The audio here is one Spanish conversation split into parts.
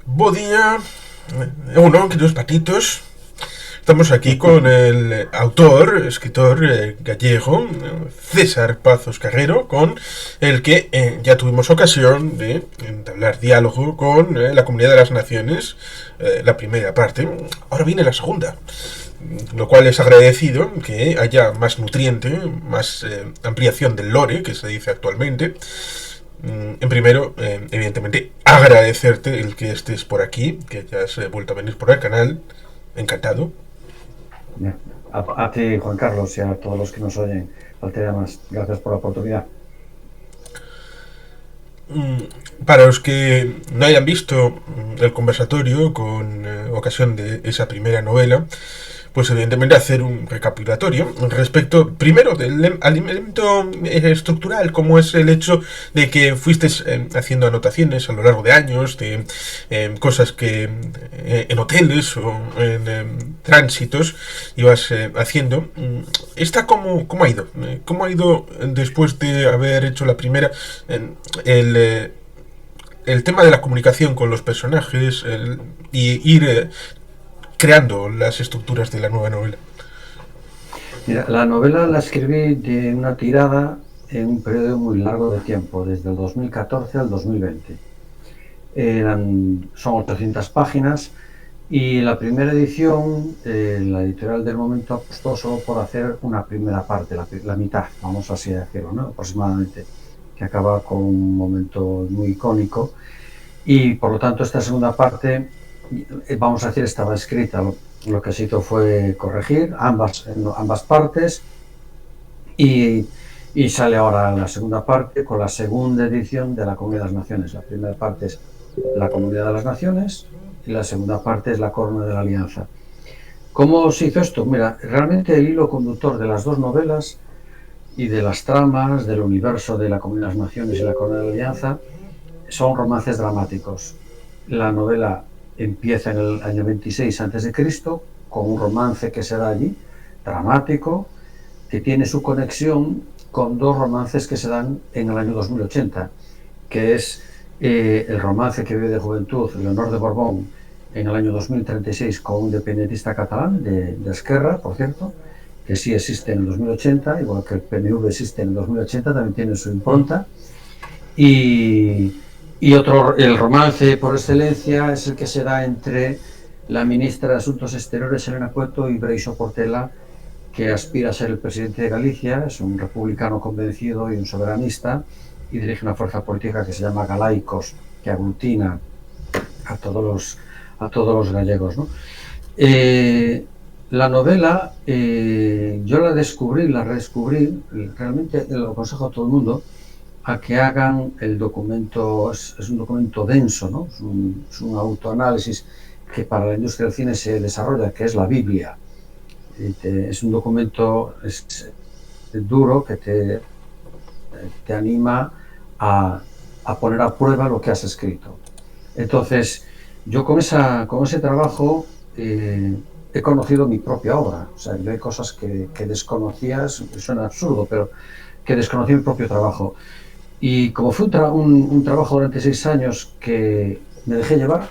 Bo día, uno, queridos patitos. Estamos aquí con el autor, escritor gallego, César Pazos Carrero, con el que ya tuvimos ocasión de entablar diálogo con la Comunidad de las Naciones, la primera parte. Ahora viene la segunda, lo cual es agradecido que haya más nutriente, más ampliación del lore, que se dice actualmente. En primero, evidentemente, agradecerte el que estés por aquí, que hayas vuelto a venir por el canal. Encantado. Bien. A ti, Juan Carlos, y a todos los que nos oyen, faltaría más. Gracias por la oportunidad. Para los que no hayan visto el conversatorio con ocasión de esa primera novela, pues evidentemente hacer un recapitulatorio respecto primero del elemento estructural, como es el hecho de que fuiste haciendo anotaciones a lo largo de años de cosas que en hoteles o en tránsitos ibas haciendo. ¿Esta cómo ha ido? ¿Cómo ha ido después de haber hecho la primera? El, el tema de la comunicación con los personajes y ir creando las estructuras de la nueva novela. Mira, la novela la escribí de una tirada en un periodo muy largo de tiempo, desde el 2014 al 2020. Son 800 páginas y la primera edición, la editorial del momento apostó solo por hacer una primera parte, la mitad, vamos así a decirlo, ¿no? Aproximadamente, que acaba con un momento muy icónico. Y por lo tanto esta segunda parte, vamos a decir, estaba escrita. Lo que se hizo fue corregir ambas partes y sale ahora la segunda parte con la segunda edición de la Comunidad de las Naciones. La primera parte es la Comunidad de las Naciones y la segunda parte es la Corona de la Alianza. ¿Cómo se hizo esto? Mira, realmente el hilo conductor de las dos novelas y de las tramas del universo de la Comunidad de las Naciones y la Corona de la Alianza son romances dramáticos. La novela empieza en el año 26 a.C. con un romance que se da allí, dramático, que tiene su conexión con dos romances que se dan en el año 2080, que es el romance que vive de juventud Leonor de Borbón en el año 2036 con un independentista catalán de Esquerra, por cierto, que sí existe en el 2080, igual que el PNV existe en el 2080, también tiene su impronta. Y otro, el romance por excelencia es el que se da entre la ministra de Asuntos Exteriores, Elena Cueto, y Breixo Portela, que aspira a ser el presidente de Galicia, es un republicano convencido y un soberanista, y dirige una fuerza política que se llama Galaicos, que aglutina a todos los gallegos, ¿no? La novela, yo la redescubrí, realmente lo aconsejo a todo el mundo, a que hagan el documento. Es un documento denso, ¿no? Es un autoanálisis que para la industria del cine se desarrolla, que es la Biblia. Es un documento duro que te anima a poner a prueba lo que has escrito. Entonces, yo con ese trabajo he conocido mi propia obra. O sea, yo hay cosas que desconocía, suena absurdo, pero que desconocí mi propio trabajo. Y como fue un trabajo durante 6 años que me dejé llevar,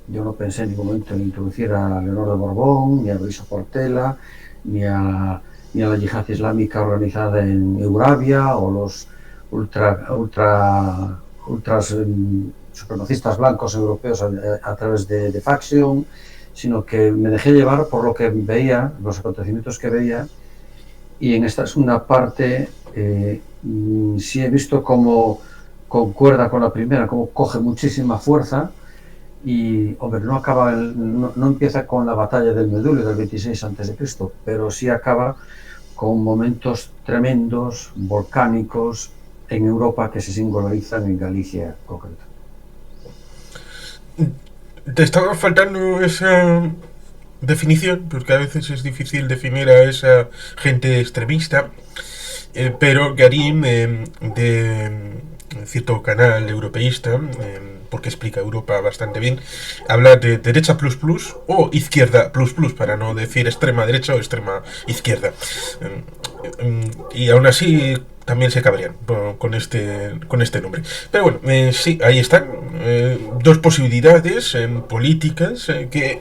yo no pensé en ningún momento en introducir a Leonor de Borbón, ni a Breixo Portela, ni a la yihad islámica organizada en Eurabia, o los ultras supremacistas blancos europeos a través de Faction, sino que me dejé llevar por lo que veía, los acontecimientos que veía, y en esta segunda parte sí he visto cómo concuerda con la primera, cómo coge muchísima fuerza y, hombre, no empieza con la batalla del Medullo del 26 a.C., pero sí acaba con momentos tremendos, volcánicos en Europa que se singularizan en Galicia en concreto. Te estaba faltando esa definición, porque a veces es difícil definir a esa gente extremista, pero Garim, de cierto canal europeísta, porque explica Europa bastante bien, habla de derecha plus plus o izquierda plus plus, para no decir extrema derecha o extrema izquierda. Y aún así también se cabrían con este nombre. Pero bueno, sí, ahí están dos posibilidades políticas que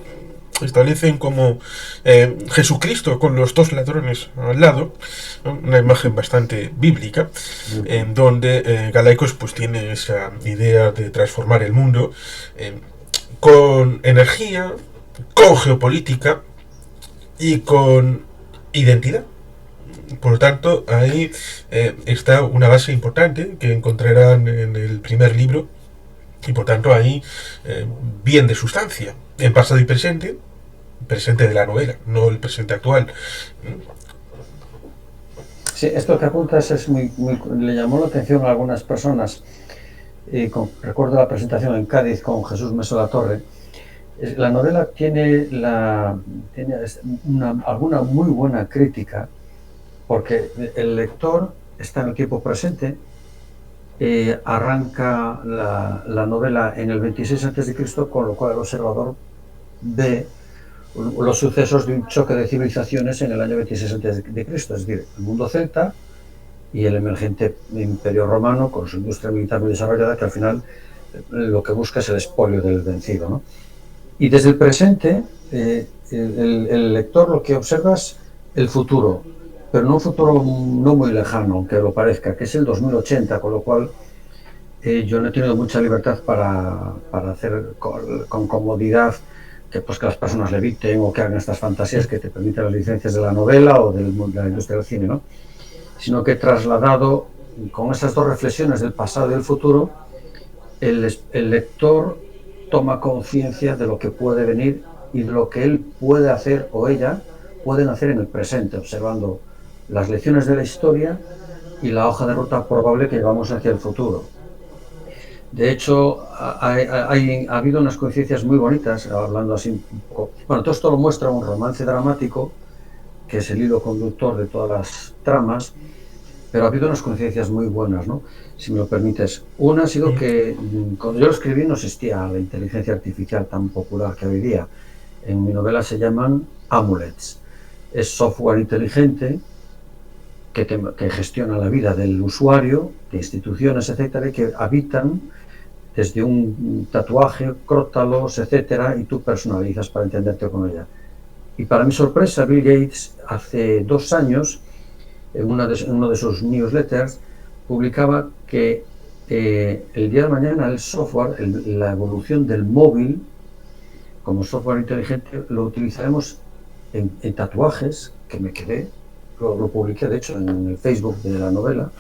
establecen como Jesucristo con los dos ladrones al lado, ¿no? Una imagen bastante bíblica, en donde Galaicos pues tiene esa idea de transformar el mundo con energía, con geopolítica y con identidad. Por lo tanto, ahí está una base importante que encontrarán en el primer libro, y por tanto ahí bien de sustancia, en pasado y presente, presente de la novela, no el presente actual. Sí, esto que apuntas es le llamó la atención a algunas personas. Recuerdo la presentación en Cádiz con Jesús Meso La Torre. La novela tiene alguna muy buena crítica, porque el lector está en el tiempo presente, arranca la novela en el 26 a.C., con lo cual el observador ve los sucesos de un choque de civilizaciones en el año 26 a.C., es decir, el mundo celta y el emergente imperio romano con su industria militar muy desarrollada, que al final lo que busca es el expolio del vencido, ¿no? Y desde el presente, el lector lo que observa es el futuro, pero no un futuro no muy lejano, aunque lo parezca, que es el 2080, con lo cual yo no he tenido mucha libertad para hacer con comodidad que las personas leviten o que hagan estas fantasías que te permiten las licencias de la novela o de la industria del cine, ¿no? Sino que he trasladado con esas dos reflexiones del pasado y del futuro, el lector toma conciencia de lo que puede venir y de lo que él puede hacer o ella pueden hacer en el presente, observando las lecciones de la historia y la hoja de ruta probable que llevamos hacia el futuro. De hecho, ha habido unas coincidencias muy bonitas, hablando así un poco. Bueno, todo esto lo muestra un romance dramático, que es el hilo conductor de todas las tramas, pero ha habido unas coincidencias muy buenas, ¿no? Si me lo permites. Una ha sido que cuando yo lo escribí no existía la inteligencia artificial tan popular que hoy día. En mi novela se llaman amulets. Es software inteligente que gestiona la vida del usuario, de instituciones, etcétera, y que habitan desde un tatuaje, crótalos, etcétera, y tú personalizas para entenderte con ella. Y para mi sorpresa, Bill Gates hace 2 años, en uno de sus newsletters, publicaba que el día de mañana el software, la evolución del móvil como software inteligente, lo utilizaremos en tatuajes, que me quedé, lo publiqué de hecho en el Facebook de la novela,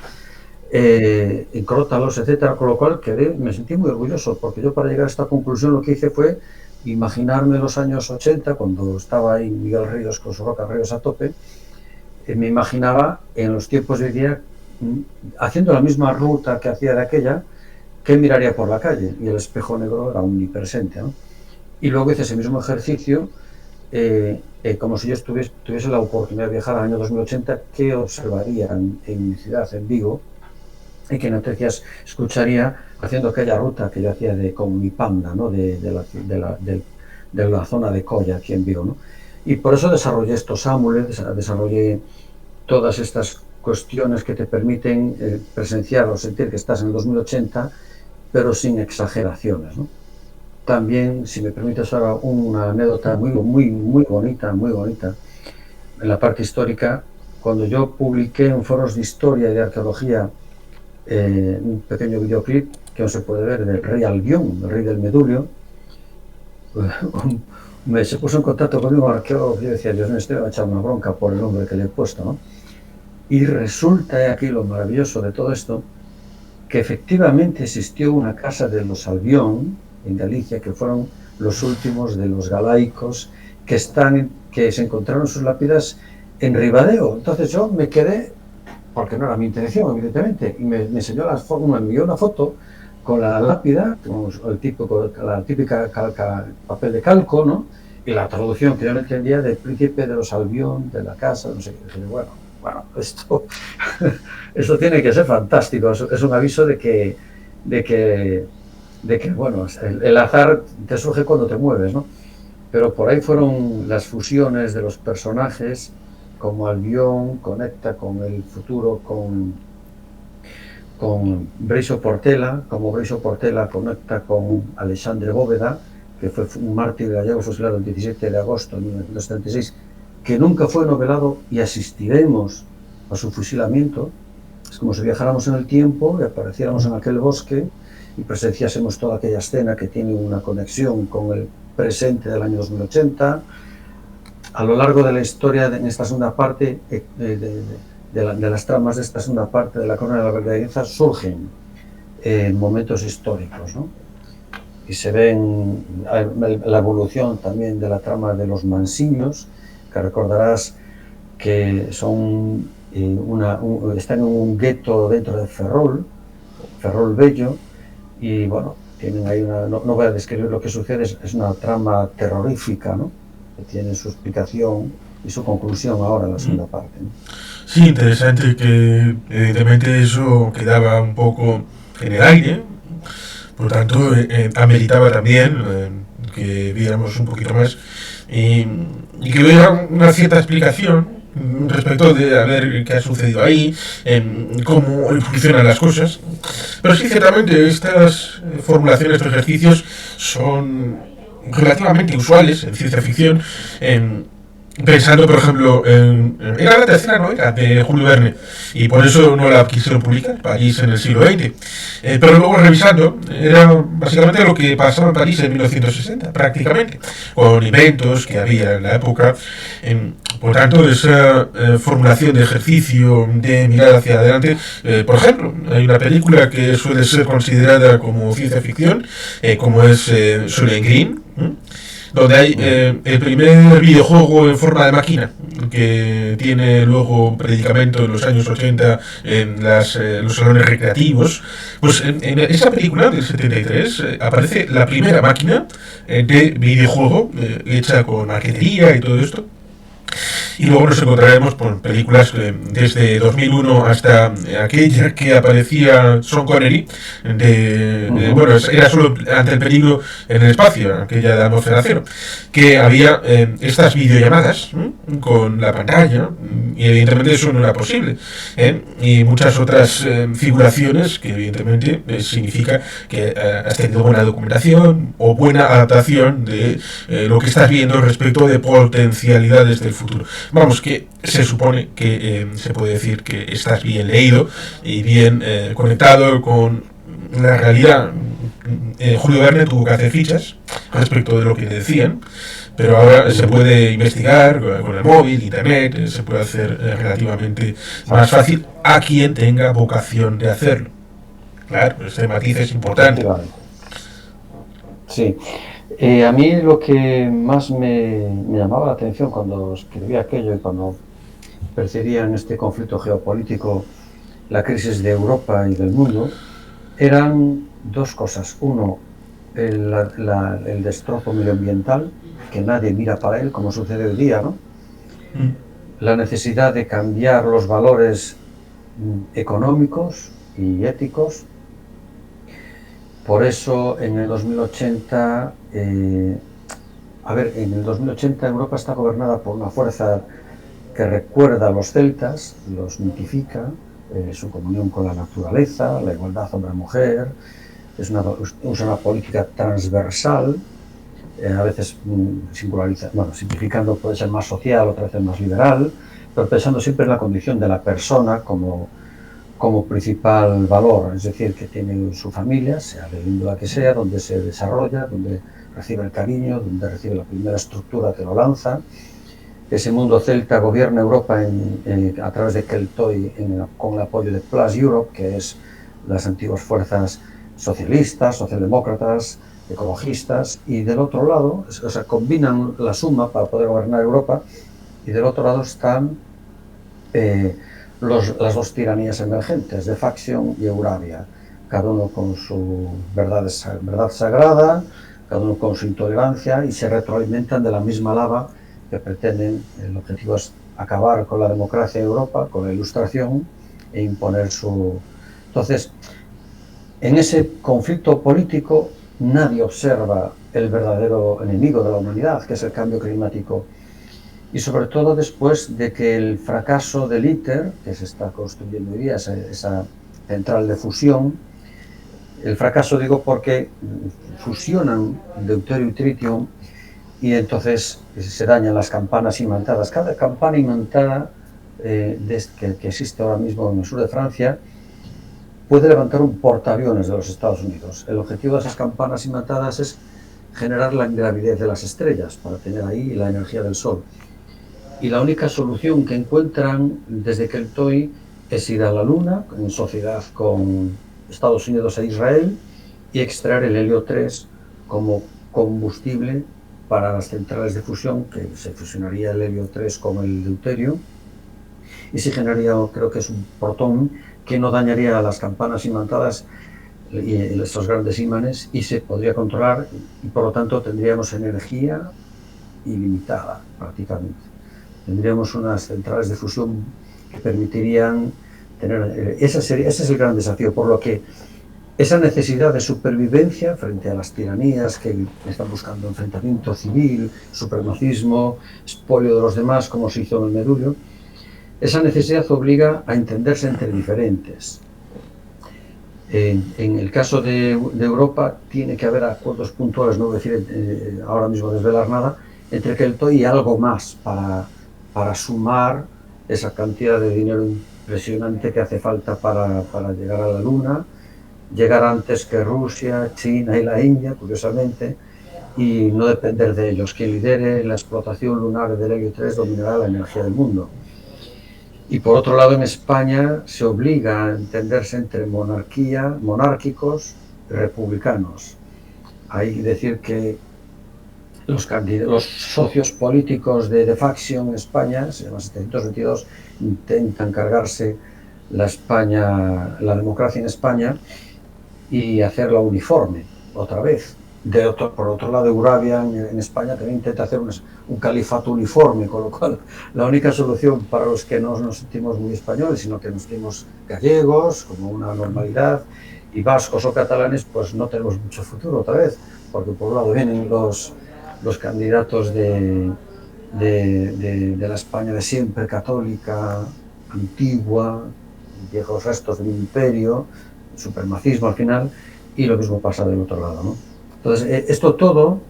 en crótalos, etcétera, con lo cual me sentí muy orgulloso, porque yo para llegar a esta conclusión lo que hice fue imaginarme los años 80, cuando estaba ahí Miguel Ríos con su Roca Ríos a tope, me imaginaba en los tiempos de hoy día, haciendo la misma ruta que hacía de aquella, que miraría por la calle, y el espejo negro era omnipresente, ¿no? Y luego hice ese mismo ejercicio, como si yo tuviese la oportunidad de viajar al año 2080, ¿qué observaría en mi ciudad, en Vigo? Y que noticias escucharía haciendo aquella ruta que yo hacía con mi panda, ¿no? de la zona de Colla, aquí en Vigo, ¿no? Y por eso desarrollé estos amulets, desarrollé todas estas cuestiones que te permiten presenciar o sentir que estás en el 2080, pero sin exageraciones, ¿no? También, si me permites ahora, una anécdota muy bonita, en la parte histórica. Cuando yo publiqué en foros de historia y de arqueología un pequeño videoclip que no se puede ver del rey Albión, el rey del Medulio, se puso en contacto conmigo un arqueólogo y yo decía, Dios mío, estoy a echar una bronca por el nombre que le he puesto, ¿no? Y resulta aquí lo maravilloso de todo esto, que efectivamente existió una casa de los Albión en Galicia, que fueron los últimos de los galaicos que se encontraron sus lápidas en Ribadeo. Entonces yo me quedé, porque no era mi intención, evidentemente, y me enseñó me envió una foto con la lápida, con la típica papel de calco, ¿no? Y la traducción que yo no entendía del príncipe de los Albión, de la casa, no sé qué. Y bueno, esto tiene que ser fantástico. Es un aviso de que bueno, el azar te surge cuando te mueves, ¿no? Pero por ahí fueron las fusiones de los personajes, como Albión conecta con el futuro, con con Breixo Portela, como Breixo Portela conecta con Alexandre Bóveda, que fue un mártir gallego fusilado el 17 de agosto de 1976, que nunca fue novelado, y asistiremos a su fusilamiento. Es como si viajáramos en el tiempo y apareciéramos en aquel bosque y presenciásemos toda aquella escena que tiene una conexión con el presente del año 2080. A lo largo de la historia, en esta segunda parte, de las tramas de esta segunda parte de la Corona de la Vergüenza, surgen momentos históricos, ¿no? Y se ven la evolución también de la trama de los Mansiños, que recordarás que son están en un gueto dentro de Ferrol Bello, y bueno, tienen ahí no voy a describir lo que sucede, es una trama terrorífica, ¿no? Que tiene su explicación y su conclusión ahora en la segunda parte, ¿no? Sí, interesante que evidentemente eso quedaba un poco en el aire, por tanto ameritaba también que viéramos un poquito más y que hubiera una cierta explicación respecto de a ver qué ha sucedido ahí, cómo funcionan las cosas. Pero sí, ciertamente estas formulaciones, estos ejercicios son relativamente usuales en ciencia ficción, pensando, por ejemplo, era la tercera novela de Julio Verne y por eso no la quisieron publicar, París en el siglo XX. Pero luego revisando, era básicamente lo que pasaba en París en 1960, prácticamente, con inventos que había en la época. Por tanto, esa formulación de ejercicio, de mirar hacia adelante, por ejemplo, hay una película que suele ser considerada como ciencia ficción, como es Soylent Green, donde hay el primer videojuego en forma de máquina, que tiene luego predicamento en los años 80 en los salones recreativos. Pues en esa película del 73 aparece la primera máquina de videojuego hecha con maquetería y todo esto. Y luego nos encontraremos con películas desde 2001 hasta aquella que aparecía Sean Connery bueno, era solo ante el peligro en el espacio, aquella de Atmósfera Cero, que había estas videollamadas con la pantalla, y evidentemente eso no era posible, y muchas otras figuraciones que evidentemente significa que has tenido buena documentación o buena adaptación de lo que estás viendo respecto de potencialidades del futuro. Vamos, que se supone que se puede decir que estás bien leído y bien conectado con la realidad. Julio Verne tuvo que hacer fichas respecto de lo que decían, pero ahora se puede investigar con el móvil, internet, se puede hacer relativamente más fácil a quien tenga vocación de hacerlo. Claro, este matiz es importante. Sí. A mí lo que más me llamaba la atención cuando escribí aquello y cuando percibía en este conflicto geopolítico la crisis de Europa y del mundo, eran dos cosas. Uno, el destrozo medioambiental, que nadie mira para él, como sucede hoy día, ¿no? La necesidad de cambiar los valores económicos y éticos. Por eso en el 2080, en el 2080 Europa está gobernada por una fuerza que recuerda a los celtas, los mitifica, su comunión con la naturaleza, la igualdad hombre-mujer, usa una política transversal, a veces simplificando, puede ser más social, otras veces más liberal, pero pensando siempre en la condición de la persona como principal valor, es decir, que tiene su familia, sea de índole que sea, donde se desarrolla, donde recibe el cariño, donde recibe la primera estructura que lo lanza. Ese mundo celta gobierna Europa a través de Keltoy con el apoyo de Plus Europe, que es las antiguas fuerzas socialistas, socialdemócratas, ecologistas, y del otro lado, o sea, combinan la suma para poder gobernar Europa, y del otro lado están las dos tiranías emergentes, de Faction y Euravia, cada uno con su verdad sagrada, cada uno con su intolerancia, y se retroalimentan de la misma lava que pretenden. El objetivo es acabar con la democracia en Europa, con la ilustración, e imponer su... Entonces, en ese conflicto político nadie observa el verdadero enemigo de la humanidad, que es el cambio climático. Y sobre todo después de que el fracaso del ITER, que se está construyendo hoy día, esa central de fusión. El fracaso digo porque fusionan deuterio y tritium y entonces se dañan las campanas imantadas. Cada campana imantada que existe ahora mismo en el sur de Francia puede levantar un portaaviones de los Estados Unidos. El objetivo de esas campanas imantadas es generar la ingravidez de las estrellas para tener ahí la energía del Sol. Y la única solución que encuentran desde Keltoy es ir a la Luna en sociedad con Estados Unidos e Israel y extraer el helio 3 como combustible para las centrales de fusión, que se fusionaría el helio 3 con el deuterio y se generaría, creo que es un protón que no dañaría las campanas imantadas y estos grandes imanes y se podría controlar y por lo tanto tendríamos energía ilimitada prácticamente. Tendríamos unas centrales de fusión que permitirían tener... Ese es el gran desafío, por lo que esa necesidad de supervivencia frente a las tiranías que están buscando enfrentamiento civil, supremacismo, expolio de los demás, como se hizo en el Medullo, esa necesidad obliga a entenderse entre diferentes. En el caso de Europa tiene que haber acuerdos puntuales, no voy a decir ahora mismo desvelar nada, entre Keltoy y algo más para sumar esa cantidad de dinero impresionante que hace falta para llegar a la Luna, llegar antes que Rusia, China y la India, curiosamente, y no depender de ellos. Quien lidere la explotación lunar del helio 3 dominará la energía del mundo. Y por otro lado, en España se obliga a entenderse entre monárquicos y republicanos. Hay que decir que los socios políticos de facción en España, se llama 722, intentan cargarse la democracia en España y hacerla uniforme otra vez. Por otro lado, Eurabia en España también intenta hacer un califato uniforme, con lo cual la única solución para los que no nos sentimos muy españoles, sino que nos sentimos gallegos, como una normalidad, y vascos o catalanes, pues no tenemos mucho futuro otra vez, porque por un lado vienen los candidatos de la España de siempre, católica, antigua, viejos restos del imperio, supremacismo al final, y lo mismo pasa del otro lado, ¿no? Entonces, esto todo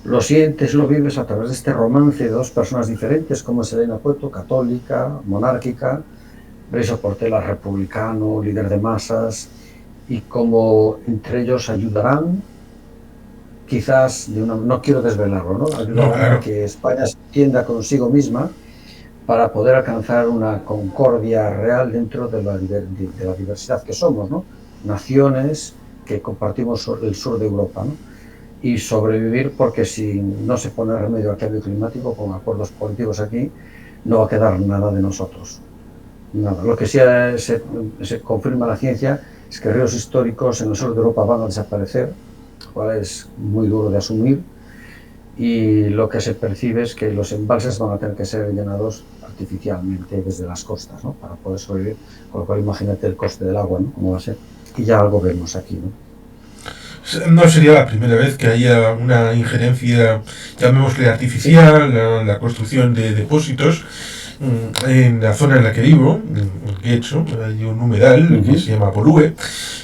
lo sientes, lo vives a través de este romance de dos personas diferentes, como es Elena Pueto, católica, monárquica, Breiso Portela, republicano, líder de masas, y cómo entre ellos ayudarán, quizás, no quiero desvelarlo, ¿no? Ayudarán a que España se entienda consigo misma para poder alcanzar una concordia real dentro de la diversidad que somos, ¿no? Naciones que compartimos el sur de Europa, ¿no? Y sobrevivir, porque si no se pone remedio al cambio climático con acuerdos políticos aquí, no va a quedar nada de nosotros. Nada. Lo que sí se confirma la ciencia es que ríos históricos en el sur de Europa van a desaparecer, lo cual es muy duro de asumir, y lo que se percibe es que los embalses van a tener que ser llenados artificialmente desde las costas, ¿no? Para poder sobrevivir, con lo cual imagínate el coste del agua, ¿no? Cómo va a ser. Y ya algo vemos aquí, ¿no? No sería la primera vez que haya una injerencia, llamémosle artificial, la construcción de depósitos en la zona en la que vivo, en Guecho. Hay un humedal que se llama Polue,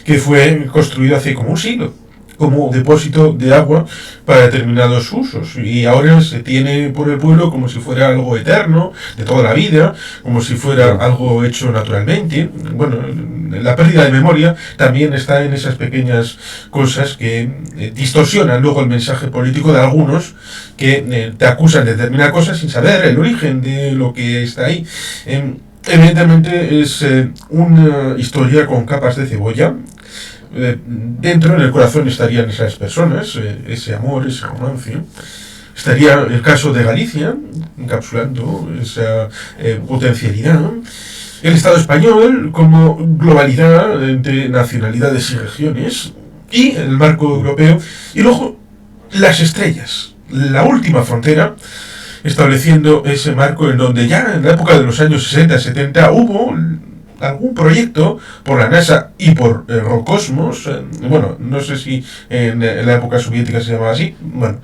que fue construido hace como un siglo como depósito de agua para determinados usos, y ahora se tiene por el pueblo como si fuera algo eterno, de toda la vida, como si fuera algo hecho naturalmente. Bueno, la pérdida de memoria también está en esas pequeñas cosas que distorsionan luego el mensaje político de algunos que te acusan de determinadas cosas sin saber el origen de lo que está ahí. Evidentemente es una historia con capas de cebolla. Dentro, en el corazón, estarían esas personas, ese amor, ese romance. Estaría el caso de Galicia, encapsulando esa potencialidad. El Estado español como globalidad entre nacionalidades y regiones. Y el marco europeo. Y luego, las estrellas. La última frontera, estableciendo ese marco en donde ya en la época de los años 60-70 hubo algún proyecto por la NASA y por Roscosmos, bueno, no sé si en la época soviética se llamaba así, bueno,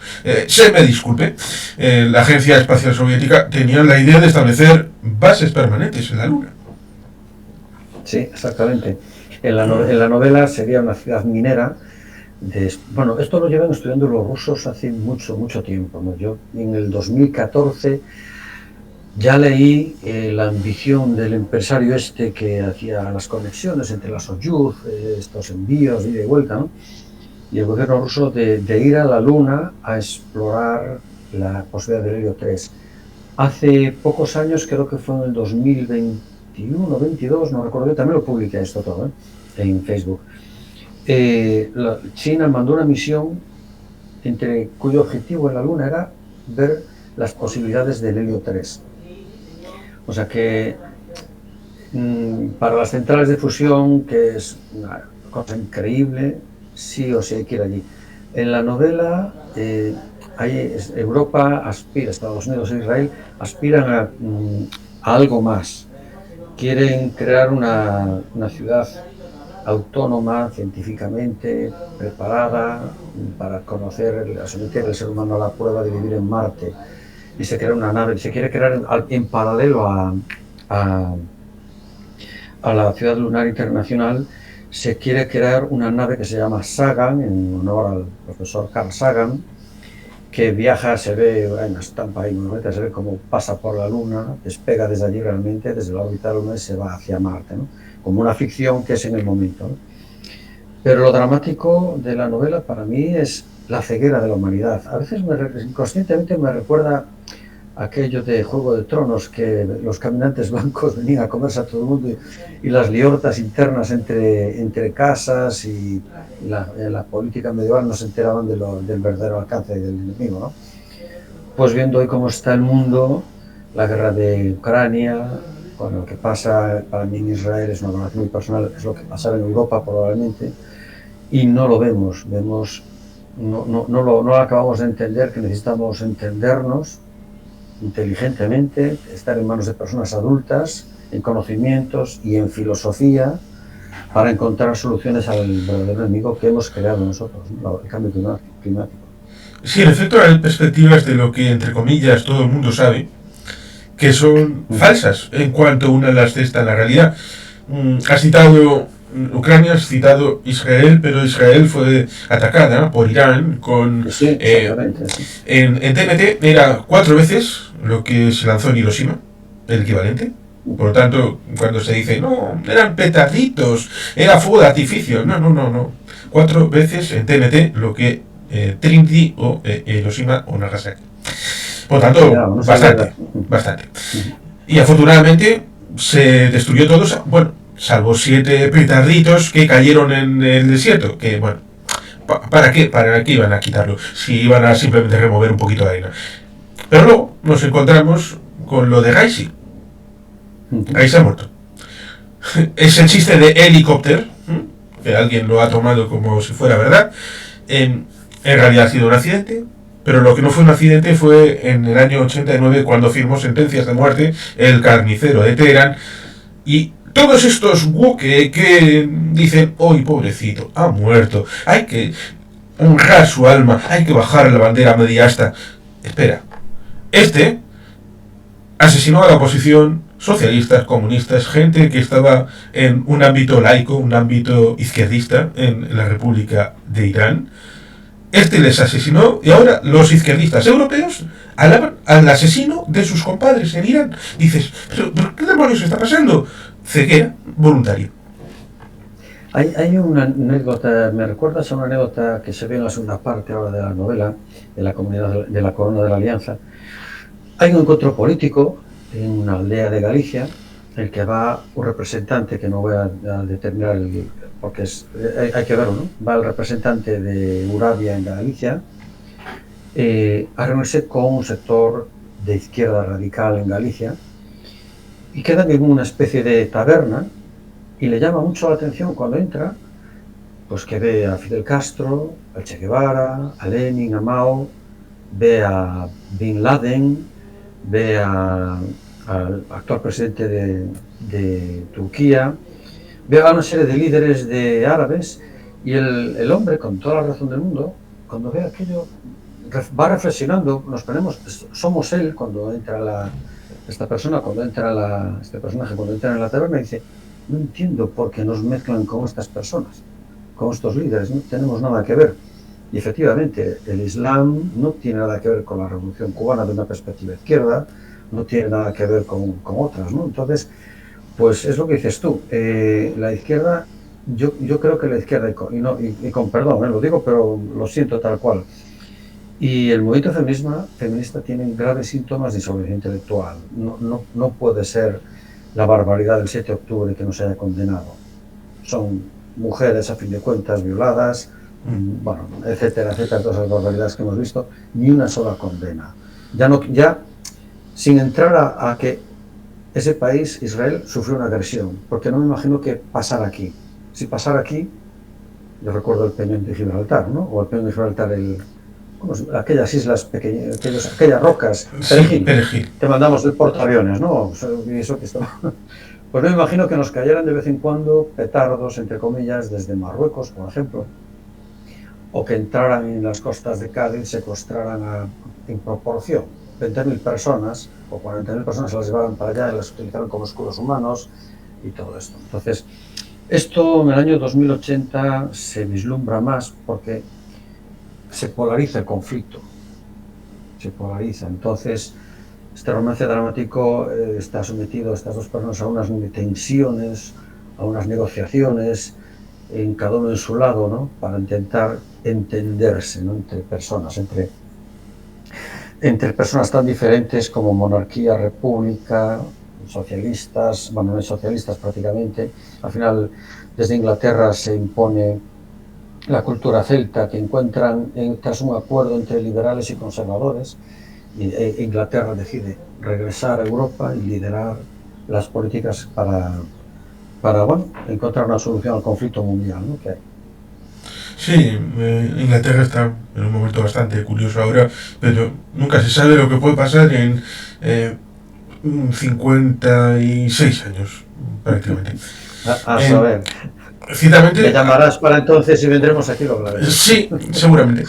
se me disculpe, la Agencia Espacial Soviética tenía la idea de establecer bases permanentes en la Luna. Sí, exactamente. En la novela sería una ciudad minera. Bueno, esto lo llevan estudiando los rusos hace mucho tiempo, ¿no? Yo en el 2014 ya leí la ambición del empresario este que hacía las conexiones entre la Soyuz, estos envíos de ida y vuelta, ¿no? Y el gobierno ruso de ir a la Luna a explorar la posibilidad del helio 3. Hace pocos años, creo que fue en el 2021, 22, no recuerdo, también lo publiqué esto todo en Facebook. China mandó una misión cuyo objetivo en la Luna era ver las posibilidades del helio 3. O sea que para las centrales de fusión, que es una cosa increíble, sí o sí hay que ir allí. En la novela, Europa aspira, Estados Unidos e Israel aspiran a algo más. Quieren crear una ciudad autónoma, científicamente preparada para someter al ser humano a la prueba de vivir en Marte. Y se crea una nave, se quiere crear en paralelo a la ciudad lunar internacional. Se quiere crear una nave que se llama Sagan, en honor al profesor Carl Sagan, que viaja, se ve en una estampa ahí muy bonita, se ve cómo pasa por la Luna, despega desde allí realmente, desde la órbita de la Luna, y se va hacia Marte, ¿no? Como una ficción que es en el momento, ¿no? Pero lo dramático de la novela para mí es la ceguera de la humanidad. A veces inconscientemente me recuerda aquello de Juego de Tronos, que los caminantes blancos venían a comerse a todo el mundo y las liortas internas entre casas y la política medieval no se enteraban del verdadero alcance del enemigo, ¿no? Pues viendo hoy cómo está el mundo, la guerra de Ucrania, bueno, lo que pasa para mí en Israel es una relación muy personal, es lo que pasaba en Europa probablemente, y no lo vemos, no lo acabamos de entender, que necesitamos entendernos inteligentemente, estar en manos de personas adultas, en conocimientos y en filosofía, para encontrar soluciones al verdadero enemigo que hemos creado nosotros, ¿no? El cambio climático. Sí, en efecto hay perspectivas de lo que, entre comillas, todo el mundo sabe, que son falsas en cuanto una las está en la realidad. Has citado Ucrania, has citado Israel, pero Israel fue atacada por Irán con... Sí, sí. En TNT era 4 veces lo que se lanzó en Hiroshima, el equivalente. Por lo tanto, cuando se dice, no, eran petarditos, era fuego de artificio, no. 4 veces en TNT lo que Trinity o Hiroshima o Nagasaki. Por lo tanto, bastante. Y afortunadamente se destruyó todo, bueno, salvo 7 petarditos que cayeron en el desierto, que bueno, ¿para qué iban a quitarlo? Si iban a simplemente remover un poquito de arena. Pero luego nos encontramos con lo de Raisi. Ahí se ha muerto. Ese chiste de helicóptero, que alguien lo ha tomado como si fuera verdad, en realidad ha sido un accidente. Pero lo que no fue un accidente fue en el año 89, cuando firmó sentencias de muerte el carnicero de Teherán. Y todos estos woke que dicen, hoy pobrecito, ha muerto, hay que honrar su alma, hay que bajar la bandera media asta. Espera, este asesinó a la oposición, socialistas, comunistas, gente que estaba en un ámbito laico, un ámbito izquierdista en la República de Irán. Este les asesinó y ahora los izquierdistas europeos alaban al asesino de sus compadres en Irán. Dices, ¿pero qué demonios está pasando? Ceguera voluntaria. Hay una anécdota, me recuerdas a una anécdota que se ve en la segunda parte ahora de la novela, de la comunidad de la Corona de la Alianza. Hay un encuentro político en una aldea de Galicia, en el que va un representante, que no voy a determinar porque hay que verlo, ¿no? Va el representante de Urabia en Galicia a reunirse con un sector de izquierda radical en Galicia, y quedan en una especie de taberna, y le llama mucho la atención cuando entra, pues que ve a Fidel Castro, al Che Guevara, a Lenin, a Mao, ve a Bin Laden, ve al actual presidente de Turquía, ve a una serie de líderes de árabes, y el hombre, con toda la razón del mundo, cuando ve aquello, va reflexionando, nos ponemos, somos él cuando entra este personaje cuando entra en la taberna, y dice, no entiendo por qué nos mezclan con estas personas, con estos líderes, no tenemos nada que ver. Y efectivamente, el Islam no tiene nada que ver con la Revolución Cubana de una perspectiva izquierda, no tiene nada que ver con otras, ¿no? Entonces, pues es lo que dices tú, la izquierda, yo creo que la izquierda, y con perdón, lo digo, pero lo siento tal cual, y el movimiento feminista tiene graves síntomas de insolvencia intelectual. No puede ser la barbaridad del 7 de octubre que no se haya condenado. Son mujeres, a fin de cuentas, violadas, bueno, etcétera, etcétera, todas las barbaridades que hemos visto, ni una sola condena. Ya sin entrar a que ese país, Israel, sufrió una agresión, porque no me imagino que pasara aquí. Si pasara aquí, yo recuerdo el Peñón de Gibraltar, ¿no? O el Peñón de Gibraltar, aquellas islas pequeñas, aquellas rocas, sí, Perejil, que mandamos de portaaviones, ¿no? Eso que está... Pues me imagino que nos cayeran de vez en cuando petardos, entre comillas, desde Marruecos, por ejemplo, o que entraran en las costas de Cádiz, secuestraran en proporción 20.000 personas o 40.000 personas, se las llevaran para allá y las utilizaran como escudos humanos y todo esto. Entonces, esto en el año 2080 se vislumbra más porque se polariza el conflicto, se polariza. Entonces, este romance dramático está sometido a estas dos personas a unas tensiones, a unas negociaciones, en cada uno en su lado, ¿no? Para intentar entenderse, ¿no? Entre personas tan diferentes como monarquía, república, socialistas, bueno, no socialistas prácticamente. Al final, desde Inglaterra se impone la cultura celta, que encuentran tras un acuerdo entre liberales y conservadores, y Inglaterra decide regresar a Europa y liderar las políticas para bueno, encontrar una solución al conflicto mundial, ¿no? Que hay. Sí, Inglaterra está en un momento bastante curioso ahora, pero nunca se sabe lo que puede pasar en 56 años, prácticamente. A saber. Ciertamente, me llamarás para entonces y vendremos aquí, lo hablaremos. Sí, seguramente.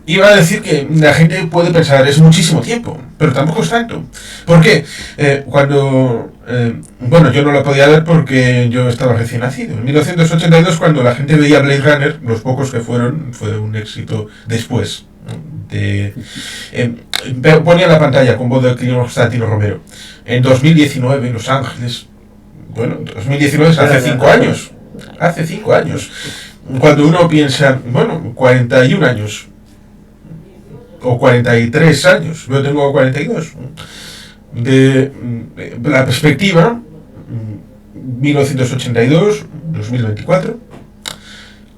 Iba a decir que la gente puede pensar, es muchísimo tiempo, pero tampoco es tanto. ¿Por qué? Bueno, yo no lo podía ver porque yo estaba recién nacido. En 1982, cuando la gente veía Blade Runner, los pocos que fueron, fue un éxito después. Ponía la pantalla con voz de Constantino Romero. En 2019, en Los Ángeles. Bueno, 2019 es hace 5 años. Hace 5 años. Cuando uno piensa, bueno, 41 años. O 43 años. Yo tengo 42. De la perspectiva, 1982, 2024.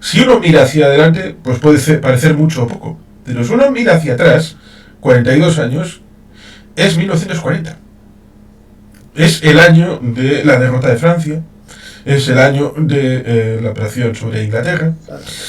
Si uno mira hacia adelante, pues puede parecer mucho o poco. Pero si uno mira hacia atrás, 42 años, es 1940. Es el año de la derrota de Francia, es el año de la operación sobre Inglaterra.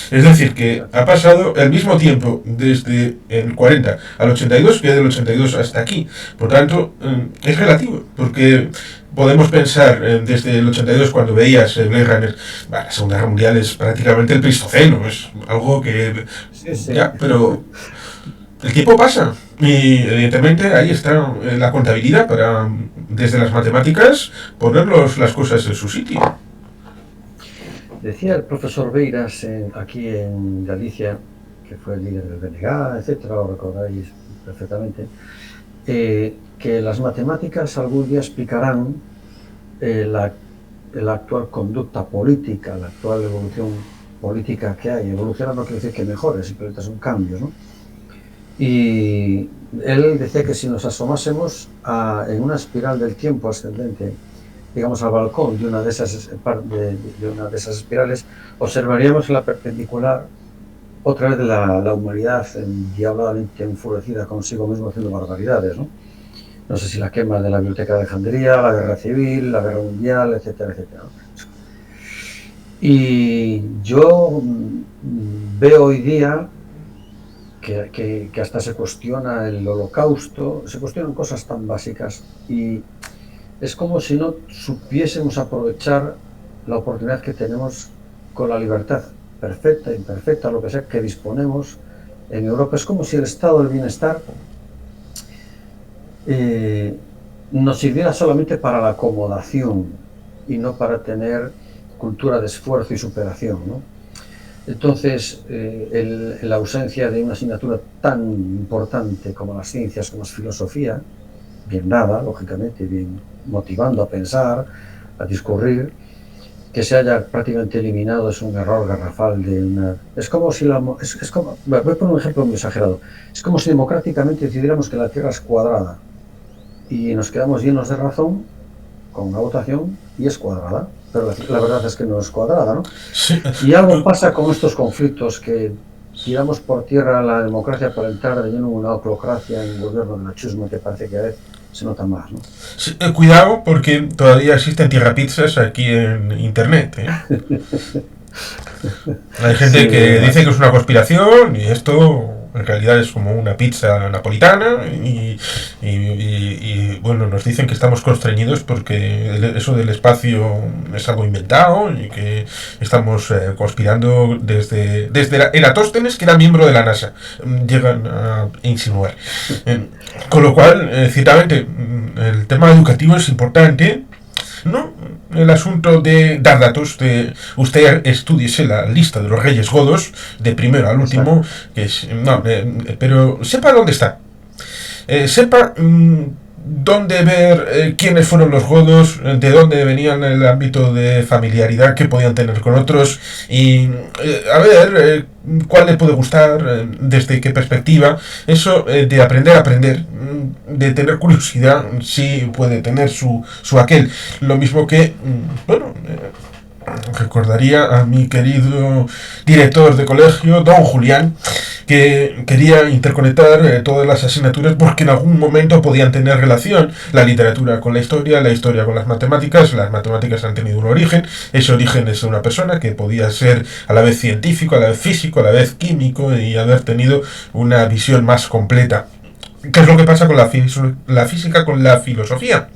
Es decir, que ha pasado el mismo tiempo desde el 40 al 82 que del 82 hasta aquí. Por tanto, es relativo, porque podemos pensar desde el 82, cuando veías Blade Runner, la Segunda Guerra Mundial es prácticamente el Pleistoceno, es algo que... Sí. Ya, pero... el tiempo pasa y evidentemente ahí está la contabilidad para, desde las matemáticas, poner las cosas en su sitio. Decía el profesor Beiras aquí en Galicia, que fue el líder del BNG, etcétera, lo recordáis perfectamente, que las matemáticas algún día explicarán la actual conducta política, la actual evolución política que hay. Evolucionar no quiere decir que mejore, simplemente son cambios, ¿no? Y él decía que si nos asomásemos en una espiral del tiempo ascendente, digamos al balcón de una de esas espirales, observaríamos en la perpendicular otra vez la humanidad diabladamente enfurecida consigo mismo haciendo barbaridades, ¿no? No sé si la quema de la Biblioteca de Alejandría, la guerra civil, la guerra mundial, etcétera, etcétera. Y yo veo hoy día que hasta se cuestiona el holocausto, se cuestionan cosas tan básicas y es como si no supiésemos aprovechar la oportunidad que tenemos con la libertad perfecta, imperfecta, lo que sea, que disponemos en Europa. Es como si el estado del bienestar nos sirviera solamente para la acomodación y no para tener cultura de esfuerzo y superación, ¿no? Entonces, la ausencia de una asignatura tan importante como las ciencias, como es filosofía, bien dada, lógicamente, bien motivando a pensar, a discurrir, que se haya prácticamente eliminado es un error garrafal de una... Es como si es como, voy a poner un ejemplo muy exagerado, es como si democráticamente decidiéramos que la Tierra es cuadrada y nos quedamos llenos de razón con una votación y es cuadrada, pero la verdad es que no es cuadrada, ¿no? Sí. Y algo pasa con estos conflictos que tiramos por tierra la democracia para entrar de lleno en una oclocracia, en un gobierno de la chusma que parece que a veces se nota más, ¿no? Sí, cuidado porque todavía existen tierrapizzas aquí en internet, ¿eh? Hay gente Sí, que dice que es una conspiración y esto en realidad es como una pizza napolitana y, bueno, nos dicen que estamos constreñidos porque eso del espacio es algo inventado y que estamos conspirando desde Eratóstenes, que era miembro de la NASA, llegan a insinuar. Con lo cual, ciertamente, el tema educativo es importante, ¿no? El asunto de dar datos, de usted estudiese la lista de los reyes godos, de primero al último, que es, no, pero sepa dónde está. Sepa dónde ver quiénes fueron los godos, de dónde venían el ámbito de familiaridad que podían tener con otros y a ver cuál le puede gustar, desde qué perspectiva. Eso de aprender a aprender, de tener curiosidad, sí puede tener su aquel. Lo mismo que, bueno, recordaría a mi querido director de colegio, don Julián, que quería interconectar todas las asignaturas porque en algún momento podían tener relación, la literatura con la historia con las matemáticas han tenido un origen, ese origen es una persona que podía ser a la vez científico, a la vez físico, a la vez químico y haber tenido una visión más completa. ¿Qué es lo que pasa con la física con la filosofía?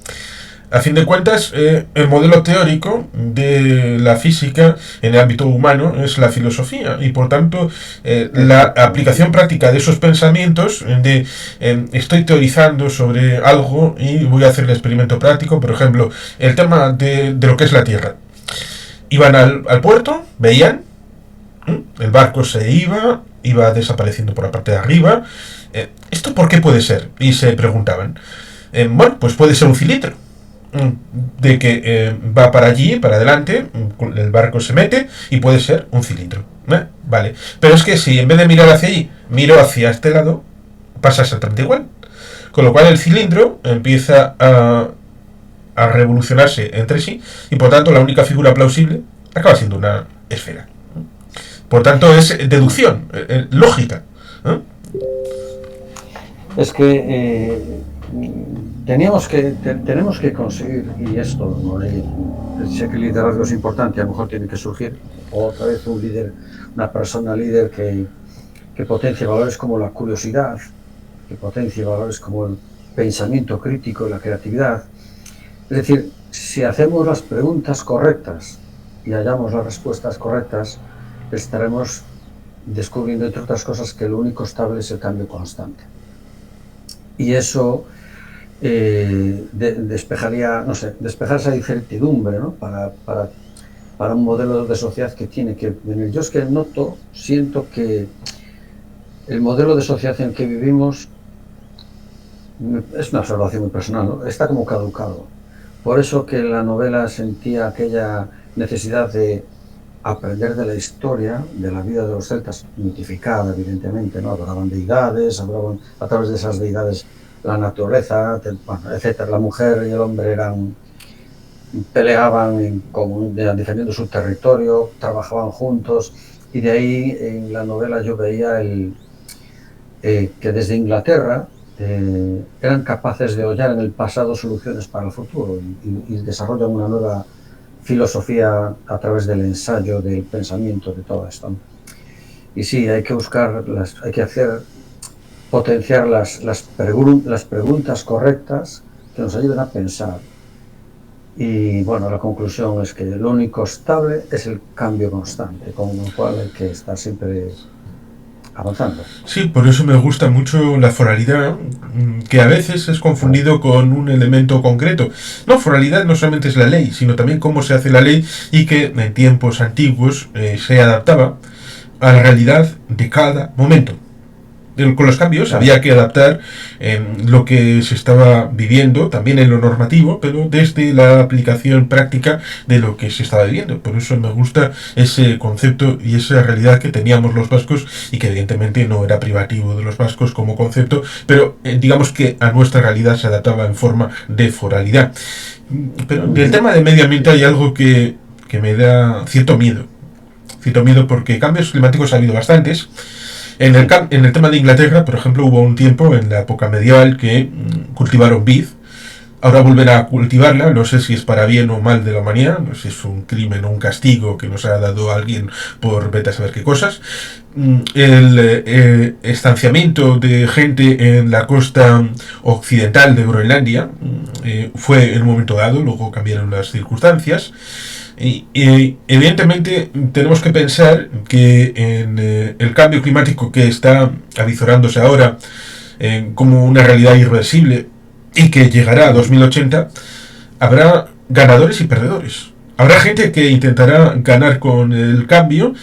A fin de cuentas, el modelo teórico de la física en el ámbito humano es la filosofía y por tanto la aplicación práctica de esos pensamientos de estoy teorizando sobre algo y voy a hacer el experimento práctico, por ejemplo, el tema de lo que es la Tierra. Iban al puerto, veían, el barco se iba desapareciendo por la parte de arriba. ¿Esto por qué puede ser? Y se preguntaban. Bueno, pues puede ser un cilindro. De que va para allí, para adelante, el barco se mete y puede ser un cilindro. Vale. Pero es que si en vez de mirar hacia allí, miro hacia este lado, pasa exactamente igual. Con lo cual el cilindro empieza a revolucionarse entre sí y por tanto la única figura plausible acaba siendo una esfera. Por tanto es deducción, lógica. Es que tenemos que conseguir, y esto no sé que el liderazgo es importante, a lo mejor tiene que surgir otra vez un líder, una persona líder que potencie valores como la curiosidad, que potencie valores como el pensamiento crítico y la creatividad. Es decir, si hacemos las preguntas correctas y hallamos las respuestas correctas, estaremos descubriendo, entre otras cosas, que lo único estable es el cambio constante. Y eso despejar esa incertidumbre, ¿no? para un modelo de sociedad que tiene que venir. Yo es que siento que el modelo de sociedad en el que vivimos, es una observación muy personal, ¿no? Está como caducado. Por eso que la novela sentía aquella necesidad de aprender de la historia, de la vida de los celtas, mitificada evidentemente, ¿no? Adoraban deidades, adoraban a través de esas deidades la naturaleza, etcétera. La mujer y el hombre peleaban defendiendo su territorio, trabajaban juntos, y de ahí en la novela yo veía que desde Inglaterra eran capaces de hallar en el pasado soluciones para el futuro y desarrollan una nueva filosofía a través del ensayo, del pensamiento, de todo esto. Y sí, hay que potenciar las preguntas correctas que nos ayuden a pensar. Y bueno, la conclusión es que lo único estable es el cambio constante, con lo cual hay que estar siempre avanzando. Sí, por eso me gusta mucho la foralidad, que a veces es confundido con un elemento concreto. No, foralidad no solamente es la ley, sino también cómo se hace la ley y que en tiempos antiguos se adaptaba a la realidad de cada momento. Con los cambios había que adaptar lo que se estaba viviendo, también en lo normativo, pero desde la aplicación práctica de lo que se estaba viviendo. Por eso me gusta ese concepto y esa realidad que teníamos los vascos y que evidentemente no era privativo de los vascos como concepto, pero digamos que a nuestra realidad se adaptaba en forma de foralidad. Pero en el tema del medio ambiente hay algo que me da cierto miedo. Cierto miedo porque cambios climáticos ha habido bastantes. En el tema de Inglaterra, por ejemplo, hubo un tiempo en la época medieval que cultivaron vid. Ahora volver a cultivarla, no sé si es para bien o mal de la humanidad, no sé si es un crimen o un castigo que nos ha dado alguien por vete a saber qué cosas. El estanciamiento de gente en la costa occidental de Groenlandia fue en un momento dado, luego cambiaron las circunstancias. Y evidentemente tenemos que pensar que en el cambio climático que está avizorándose ahora como una realidad irreversible y que llegará a 2080, habrá ganadores y perdedores. Habrá gente que intentará ganar con el cambio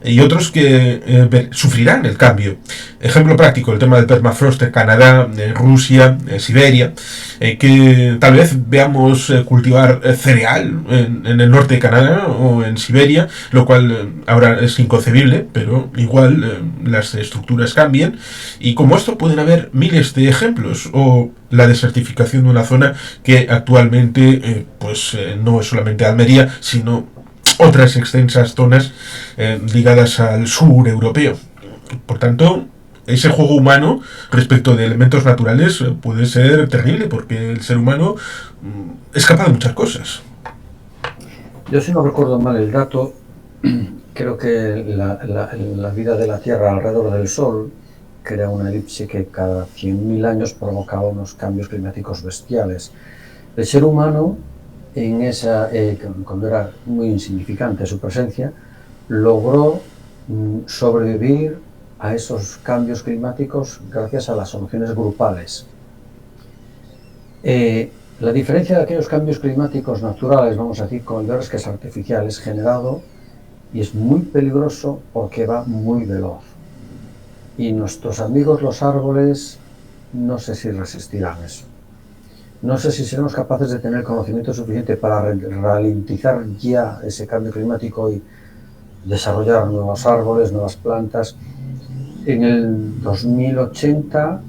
y otros que sufrirán el cambio. Ejemplo práctico, el tema del permafrost en Canadá, Rusia, Siberia, que tal vez veamos cultivar cereal en el norte de Canadá o en Siberia, lo cual ahora es inconcebible, pero igual las estructuras cambian. Y como esto pueden haber miles de ejemplos, o la desertificación de una zona que actualmente no es solamente Almería, sino otras extensas zonas ligadas al sur europeo. Por tanto, ese juego humano respecto de elementos naturales puede ser terrible, porque el ser humano es capaz de muchas cosas. Yo, si no recuerdo mal el dato, creo que la vida de la Tierra alrededor del Sol crea una elipse que cada 100.000 años provocaba unos cambios climáticos bestiales. El ser humano, en esa, cuando era muy insignificante su presencia, logró sobrevivir a esos cambios climáticos gracias a las soluciones grupales. La diferencia de aquellos cambios climáticos naturales, vamos a decir, con el que es artificial, es generado y es muy peligroso porque va muy veloz. Y nuestros amigos los árboles, no sé si resistirán eso. No sé si seremos capaces de tener conocimiento suficiente para ralentizar ya ese cambio climático y desarrollar nuevos árboles, nuevas plantas. En el 2080,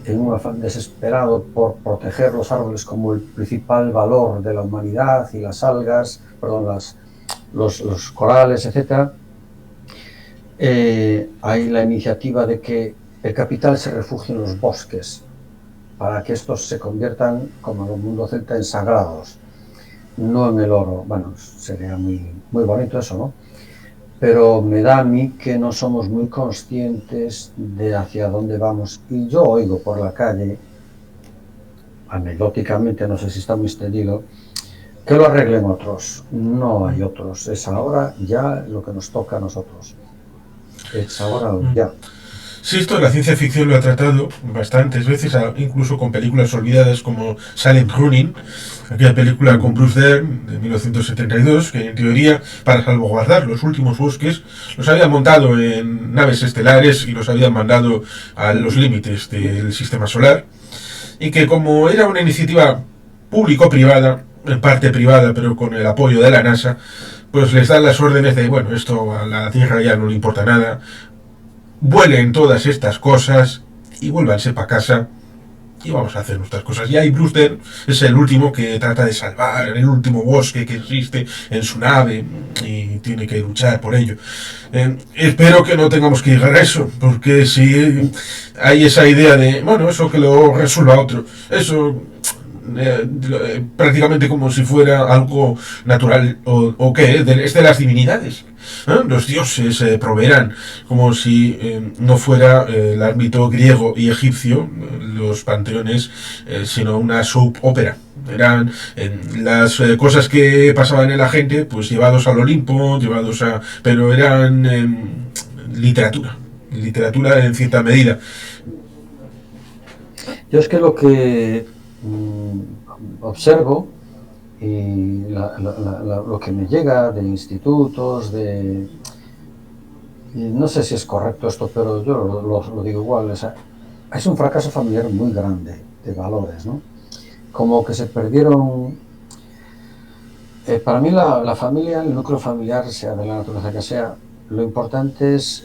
en un afán desesperado por proteger los árboles como el principal valor de la humanidad y las algas, perdón, los corales, etc., hay la iniciativa de que el capital se refugie en los bosques para que estos se conviertan, como en el mundo celta, en sagrados, no en el oro. Bueno, sería muy bonito eso, ¿no? Pero me da a mí que no somos muy conscientes de hacia dónde vamos. Y yo oigo por la calle, anecdóticamente, no sé si está muy extendido, que lo arreglen otros. No hay otros. Es ahora ya lo que nos toca a nosotros. Es ahora ya. Sí, esto de la ciencia ficción lo ha tratado bastantes veces, incluso con películas olvidadas como Silent Running, aquella película con Bruce Dern de 1972, que en teoría, para salvaguardar los últimos bosques, los habían montado en naves estelares y los habían mandado a los límites del sistema solar, y que como era una iniciativa público-privada, en parte privada, pero con el apoyo de la NASA, pues les dan las órdenes de, bueno, esto a la Tierra ya no le importa nada, vuelen todas estas cosas y vuélvanse para casa y vamos a hacer nuestras cosas. Y ahí Bruce Dern es el último que trata de salvar el último bosque que existe en su nave y tiene que luchar por ello. Espero que no tengamos que llegar a eso, porque si hay esa idea de, bueno, eso que lo resuelva otro, eso prácticamente como si fuera algo natural o que es de las divinidades. Los dioses proveerán, como si no fuera el ámbito griego y egipcio, los panteones, sino una soap ópera. Eran las cosas que pasaban en la gente, pues llevados al Olimpo, pero eran literatura. literatura en cierta medida. Yo es que lo que observo y lo que me llega de institutos, no sé si es correcto esto, pero yo lo digo igual, es un fracaso familiar muy grande de valores, ¿no? Como que se perdieron. Para mí la familia, el núcleo familiar, sea de la naturaleza que sea, lo importante es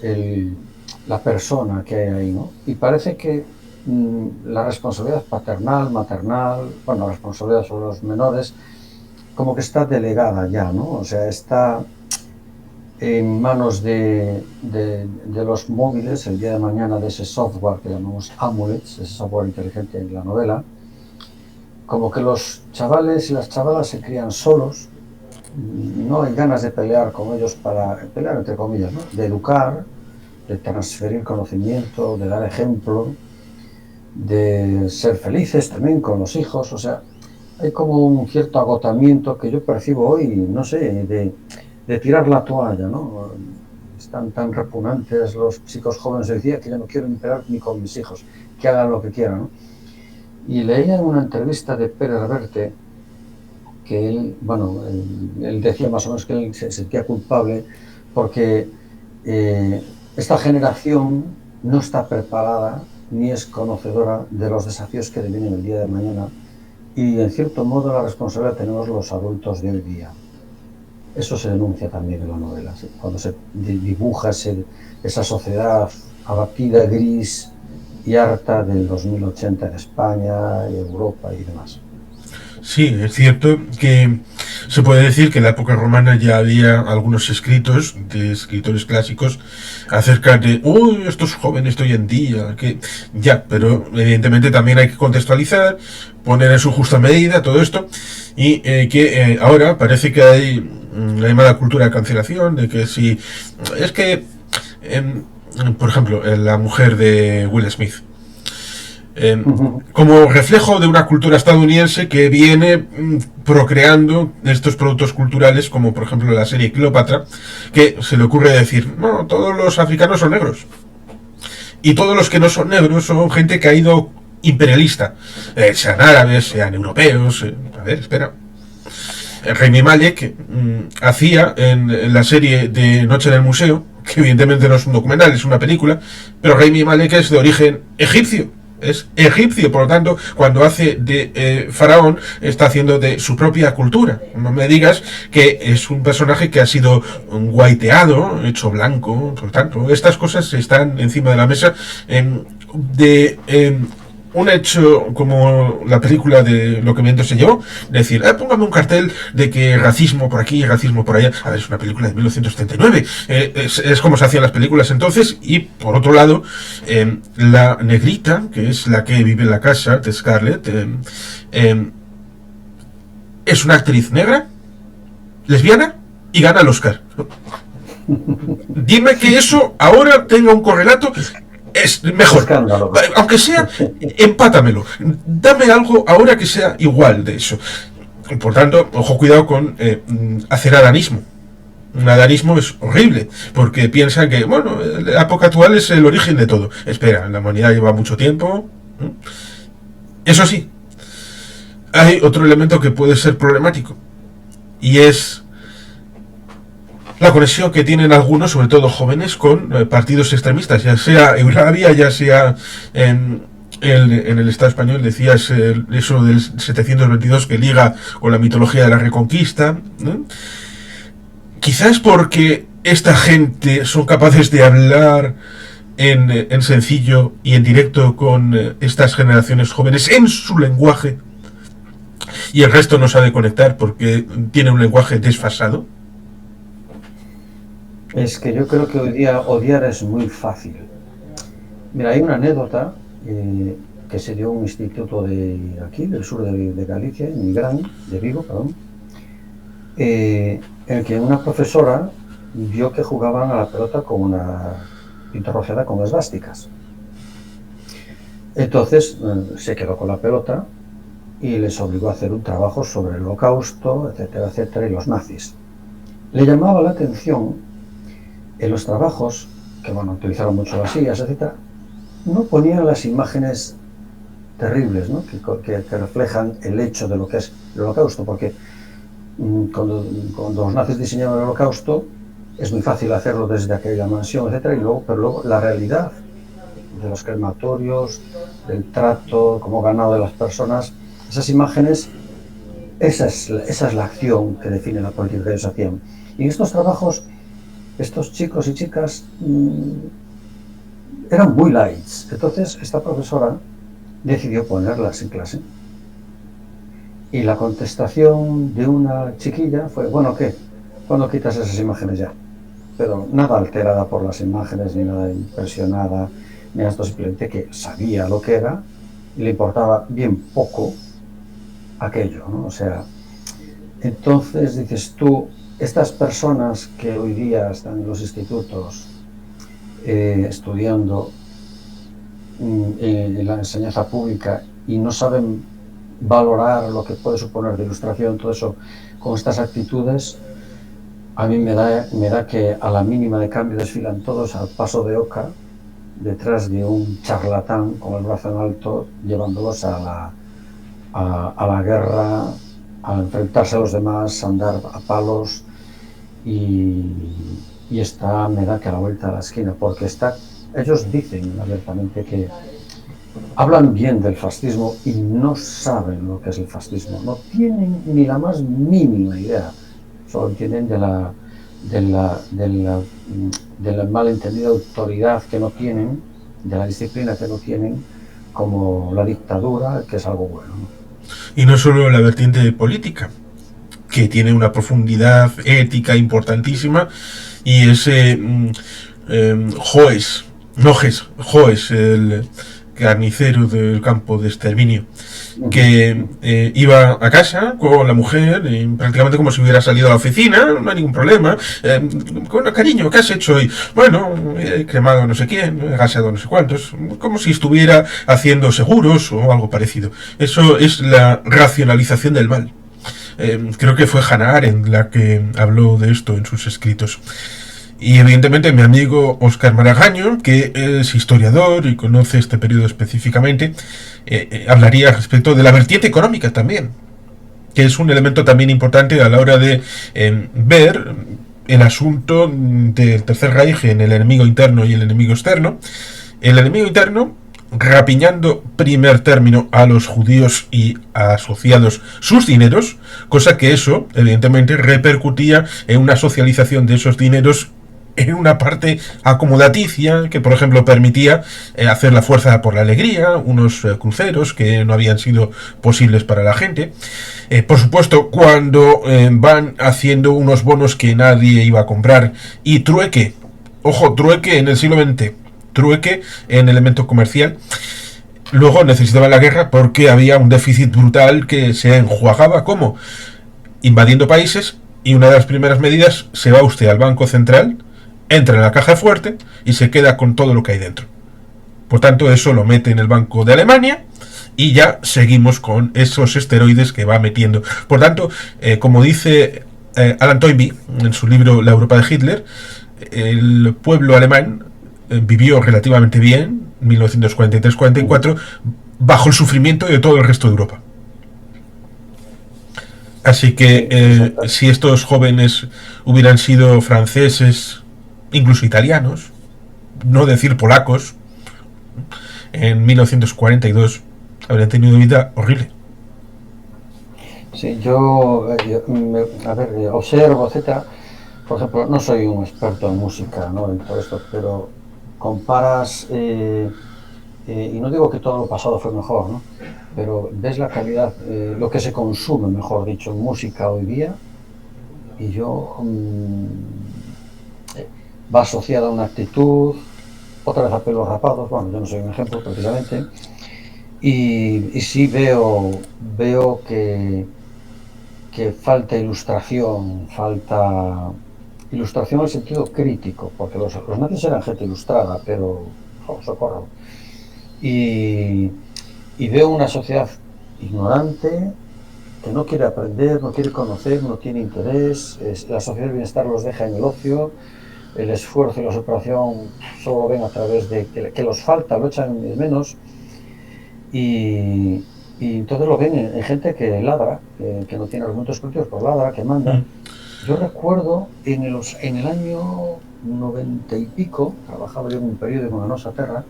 la persona que hay ahí, ¿no? Y parece que la responsabilidad paternal, maternal, bueno, la responsabilidad sobre los menores, como que está delegada ya, ¿no? O sea, está en manos de los móviles el día de mañana, de ese software que llamamos Amulets, ese software inteligente en la novela. Como que los chavales y las chavalas se crían solos, no hay ganas de pelear con ellos para pelear entre comillas, ¿no? De educar, de transferir conocimiento, de dar ejemplo, de ser felices también con los hijos. O sea, hay como un cierto agotamiento que yo percibo hoy, no sé, de tirar la toalla, ¿no? Están tan repugnantes los chicos jóvenes de hoy día que yo no quiero pelear ni con mis hijos, que hagan lo que quieran, ¿no? Y leía en una entrevista de Pere Reverte que él decía más o menos que él se sentía culpable porque esta generación no está preparada ni es conocedora de los desafíos que vienen el día de mañana, y en cierto modo la responsabilidad tenemos los adultos de hoy día. Eso se denuncia también en la novela, ¿sí? Cuando se dibuja esa sociedad abatida, gris y harta del 2080 en España, Europa y demás. Sí, es cierto que se puede decir que en la época romana ya había algunos escritos de escritores clásicos acerca de estos jóvenes de hoy en día, que ya, pero evidentemente también hay que contextualizar, poner en su justa medida todo esto, y que ahora parece que hay la llamada cultura de cancelación, de que si es que por ejemplo, la mujer de Will Smith, como reflejo de una cultura estadounidense que viene procreando estos productos culturales, como por ejemplo la serie Cleopatra, que se le ocurre decir, no, todos los africanos son negros, y todos los que no son negros son gente que ha ido imperialista, sean árabes, sean europeos. A ver, espera. Rami Malek hacía en la serie de Noche en el Museo, que evidentemente no es un documental, es una película, pero Rami Malek es de origen egipcio. Es egipcio, por lo tanto, cuando hace de faraón, está haciendo de su propia cultura. No me digas que es un personaje que ha sido whiteado, hecho blanco. Por lo tanto, estas cosas están encima de la mesa. Un hecho como la película de Lo que viento se llevó, decir, póngame un cartel de que racismo por aquí, racismo por allá. A ver, es una película de 1979, es como se hacían las películas entonces. Y por otro lado, la negrita, que es la que vive en la casa de Scarlett, es una actriz negra, lesbiana, y gana el Oscar. Dime que eso ahora tenga un correlato. Es mejor, escándalo. Aunque sea, empátamelo, dame algo ahora que sea igual de eso. Por tanto, ojo, cuidado con hacer adanismo. Un adanismo es horrible, porque piensan que, bueno, la época actual es el origen de todo. Espera, la humanidad lleva mucho tiempo. Eso sí, hay otro elemento que puede ser problemático, y es la conexión que tienen algunos, sobre todo jóvenes, con partidos extremistas, ya sea Euralia, ya sea en el Estado español. Decías eso del 722 que liga con la mitología de la Reconquista, ¿no? Quizás porque esta gente son capaces de hablar en sencillo y en directo con estas generaciones jóvenes en su lenguaje, y el resto no sabe conectar porque tiene un lenguaje desfasado. Es que yo creo que hoy día odiar es muy fácil. Mira, hay una anécdota que se dio en un instituto de aquí, del sur de Galicia, en Nigrán, de Vigo, perdón, en el que una profesora vio que jugaban a la pelota con una pinta rociada con esvásticas. Entonces se quedó con la pelota y les obligó a hacer un trabajo sobre el Holocausto, etcétera, etcétera, y los nazis. Le llamaba la atención en los trabajos que bueno, utilizaron mucho las sillas, etcétera, no ponían las imágenes terribles, ¿no? que reflejan el hecho de lo que es el holocausto, porque cuando los nazis diseñaron el holocausto, es muy fácil hacerlo desde aquella mansión, etcétera, pero luego la realidad de los crematorios, del trato como ganado de las personas, esas imágenes, esa es la acción que define la política que ellos hacían. Y en estos trabajos, estos chicos y chicas eran muy lights. Entonces esta profesora decidió ponerlas en clase. Y la contestación de una chiquilla fue, bueno, ¿qué? ¿Cuándo quitas esas imágenes ya? Pero nada alterada por las imágenes, ni nada impresionada, ni esto, simplemente que sabía lo que era y le importaba bien poco aquello, ¿no? O sea, entonces dices tú, estas personas que hoy día están en los institutos estudiando en la enseñanza pública y no saben valorar lo que puede suponer de ilustración, todo eso, con estas actitudes, a mí me da que a la mínima de cambio desfilan todos al paso de oca detrás de un charlatán con el brazo en alto, llevándolos a la guerra, a enfrentarse a los demás, a andar a palos, y me da que a la vuelta de la esquina, porque ellos dicen abiertamente que hablan bien del fascismo y no saben lo que es el fascismo, no tienen ni la más mínima idea, solo entienden de la malentendida autoridad que no tienen, de la disciplina que no tienen, como la dictadura, que es algo bueno, ¿no? Y no solo la vertiente política, que tiene una profundidad ética importantísima, y ese Joes, el carnicero del campo de exterminio, que iba a casa con la mujer, prácticamente como si hubiera salido a la oficina, no hay ningún problema, con cariño, ¿qué has hecho hoy? Bueno, he cremado no sé quién, he gaseado no sé cuántos, como si estuviera haciendo seguros o algo parecido. Eso es la racionalización del mal. Creo que fue Hannah Arendt la que habló de esto en sus escritos. Y evidentemente mi amigo Óscar Maragaño, que es historiador y conoce este periodo específicamente, hablaría respecto de la vertiente económica también, que es un elemento también importante a la hora de ver el asunto del Tercer Reich en el enemigo interno y el enemigo externo. El enemigo interno rapiñando primer término a los judíos y asociados sus dineros, cosa que eso evidentemente repercutía en una socialización de esos dineros en una parte acomodaticia que, por ejemplo, permitía hacer la fuerza por la alegría, unos cruceros que no habían sido posibles para la gente. Por supuesto, cuando van haciendo unos bonos que nadie iba a comprar y trueque, ojo, trueque en el siglo XX, trueque en elemento comercial, luego necesitaban la guerra porque había un déficit brutal que se enjuagaba como invadiendo países, y una de las primeras medidas, se va usted al Banco Central, entra en la caja fuerte y se queda con todo lo que hay dentro. Por tanto, eso lo mete en el Banco de Alemania y ya seguimos con esos esteroides que va metiendo. Por tanto, como dice Alan Toynbee en su libro La Europa de Hitler, el pueblo alemán vivió relativamente bien, 1943-44, bajo el sufrimiento de todo el resto de Europa. Así que si estos jóvenes hubieran sido franceses, incluso italianos, no decir polacos, en 1942 habrían tenido vida horrible. Sí, yo observo, etcétera. Por ejemplo, no soy un experto en música, ¿no?, en todo esto, pero comparas, y no digo que todo lo pasado fue mejor, ¿no?, pero ves la calidad, lo que se consume, mejor dicho, en música hoy día, y va asociada a una actitud, otra vez a pelos rapados, bueno, yo no soy un ejemplo precisamente, y sí veo que falta ilustración en el sentido crítico, porque los nazis eran gente ilustrada, pero socorro. Y veo una sociedad ignorante que no quiere aprender, no quiere conocer, no tiene interés. La sociedad del bienestar los deja en el ocio, el esfuerzo y la superación solo lo ven a través de que los falta, lo echan de menos, y, y entonces lo ven en gente que ladra, que no tiene argumentos políticos, pero ladra, que manda. Yo recuerdo en el año 90 y pico, trabajaba yo en un periódico en la Nosa Terra,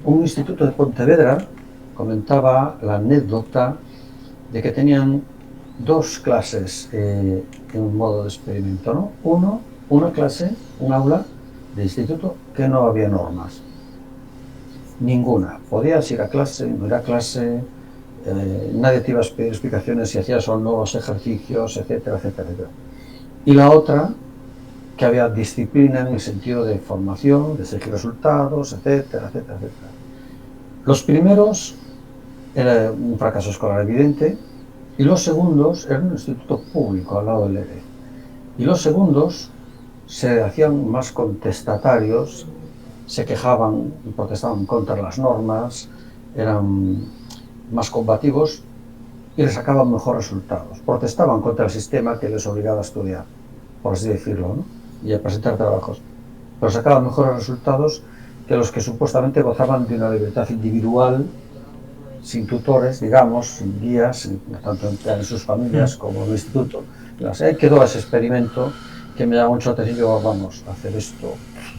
un instituto de Pontevedra comentaba la anécdota de que tenían dos clases en un modo de experimento, ¿no? Una clase, un aula de instituto que no había normas. Ninguna. Podías ir a clase, no ir a clase, nadie te iba a pedir explicaciones si hacías o no los ejercicios, etcétera, etcétera, etcétera. Y la otra, que había disciplina en el sentido de formación, de seguir resultados, etcétera, etcétera, etcétera. Los primeros era un fracaso escolar evidente, y los segundos eran un instituto público al lado del ERE. Y los segundos se hacían más contestatarios, se quejaban y protestaban contra las normas, eran más combativos y les sacaban mejores resultados. Protestaban contra el sistema que les obligaba a estudiar, por así decirlo, ¿no? Y a presentar trabajos. Pero sacaban mejores resultados que los que supuestamente gozaban de una libertad individual, sin tutores, digamos, sin guías, tanto en sus familias como en el instituto. Ahí quedó ese experimento que me llama mucho la atención. Yo, vamos, a hacer esto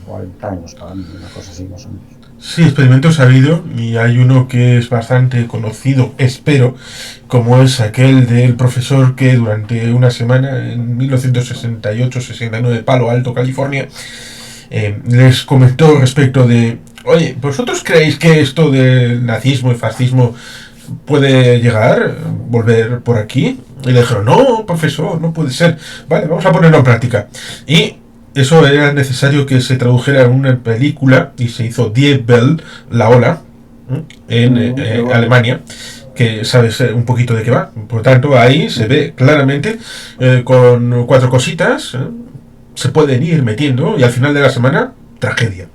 40 años para mí, una cosa así más o menos. Sí, experimentos ha habido, y hay uno que es bastante conocido, espero, como es aquel del profesor que durante una semana, en 1968-69, Palo Alto, California, les comentó respecto de: oye, ¿vosotros creéis que esto del nazismo y fascismo puede llegar, volver por aquí? Y le dijeron: no, profesor, no puede ser. Vale, vamos a ponerlo en práctica. Y eso era necesario que se tradujera en una película, y se hizo Die Welle, la ola, en Alemania, que sabes un poquito de qué va. Por tanto, ahí se ve claramente, con 4 cositas, se pueden ir metiendo, y al final de la semana, tragedia.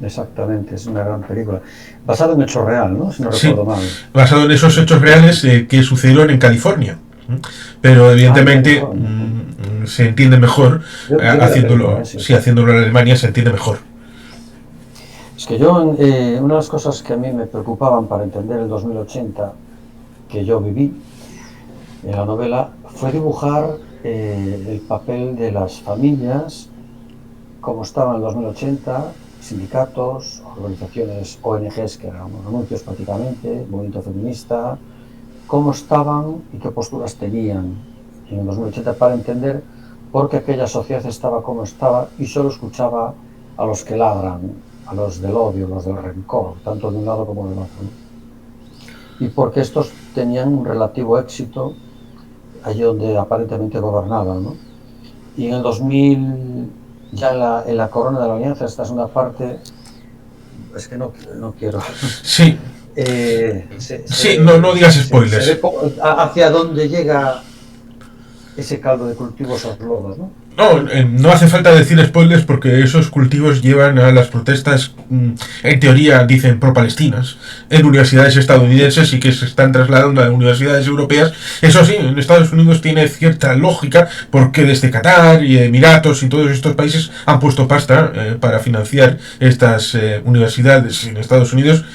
Exactamente, es una gran película. Basado en hecho real, ¿no? Si no recuerdo mal. Basado en esos hechos reales que sucedieron en California. Pero evidentemente se entiende mejor haciéndolo, haciéndolo en Alemania se entiende mejor. Es que yo, una de las cosas que a mí me preocupaban para entender el 2080, que yo viví en la novela, fue dibujar el papel de las familias, como estaban en el 2080, sindicatos, organizaciones, ONGs, que eran anuncios prácticamente, movimiento feminista, cómo estaban y qué posturas tenían en el 2080 para entender por qué aquella sociedad estaba como estaba y solo escuchaba a los que ladran, a los del odio, los del rencor, tanto de un lado como del otro. Y porque estos tenían un relativo éxito allí donde aparentemente gobernaban, ¿no? Y en el 2000, ya en la corona de la alianza, esta es una parte, es que no quiero... Sí. No digas spoilers. Se ve hacia dónde llega ese caldo de cultivo, esos lodos, ¿no? No hace falta decir spoilers, porque esos cultivos llevan a las protestas, en teoría dicen pro-palestinas, en universidades estadounidenses, y que se están trasladando a universidades europeas. Eso sí, en Estados Unidos tiene cierta lógica, porque desde Qatar y Emiratos y todos estos países han puesto pasta para financiar estas universidades en Estados Unidos,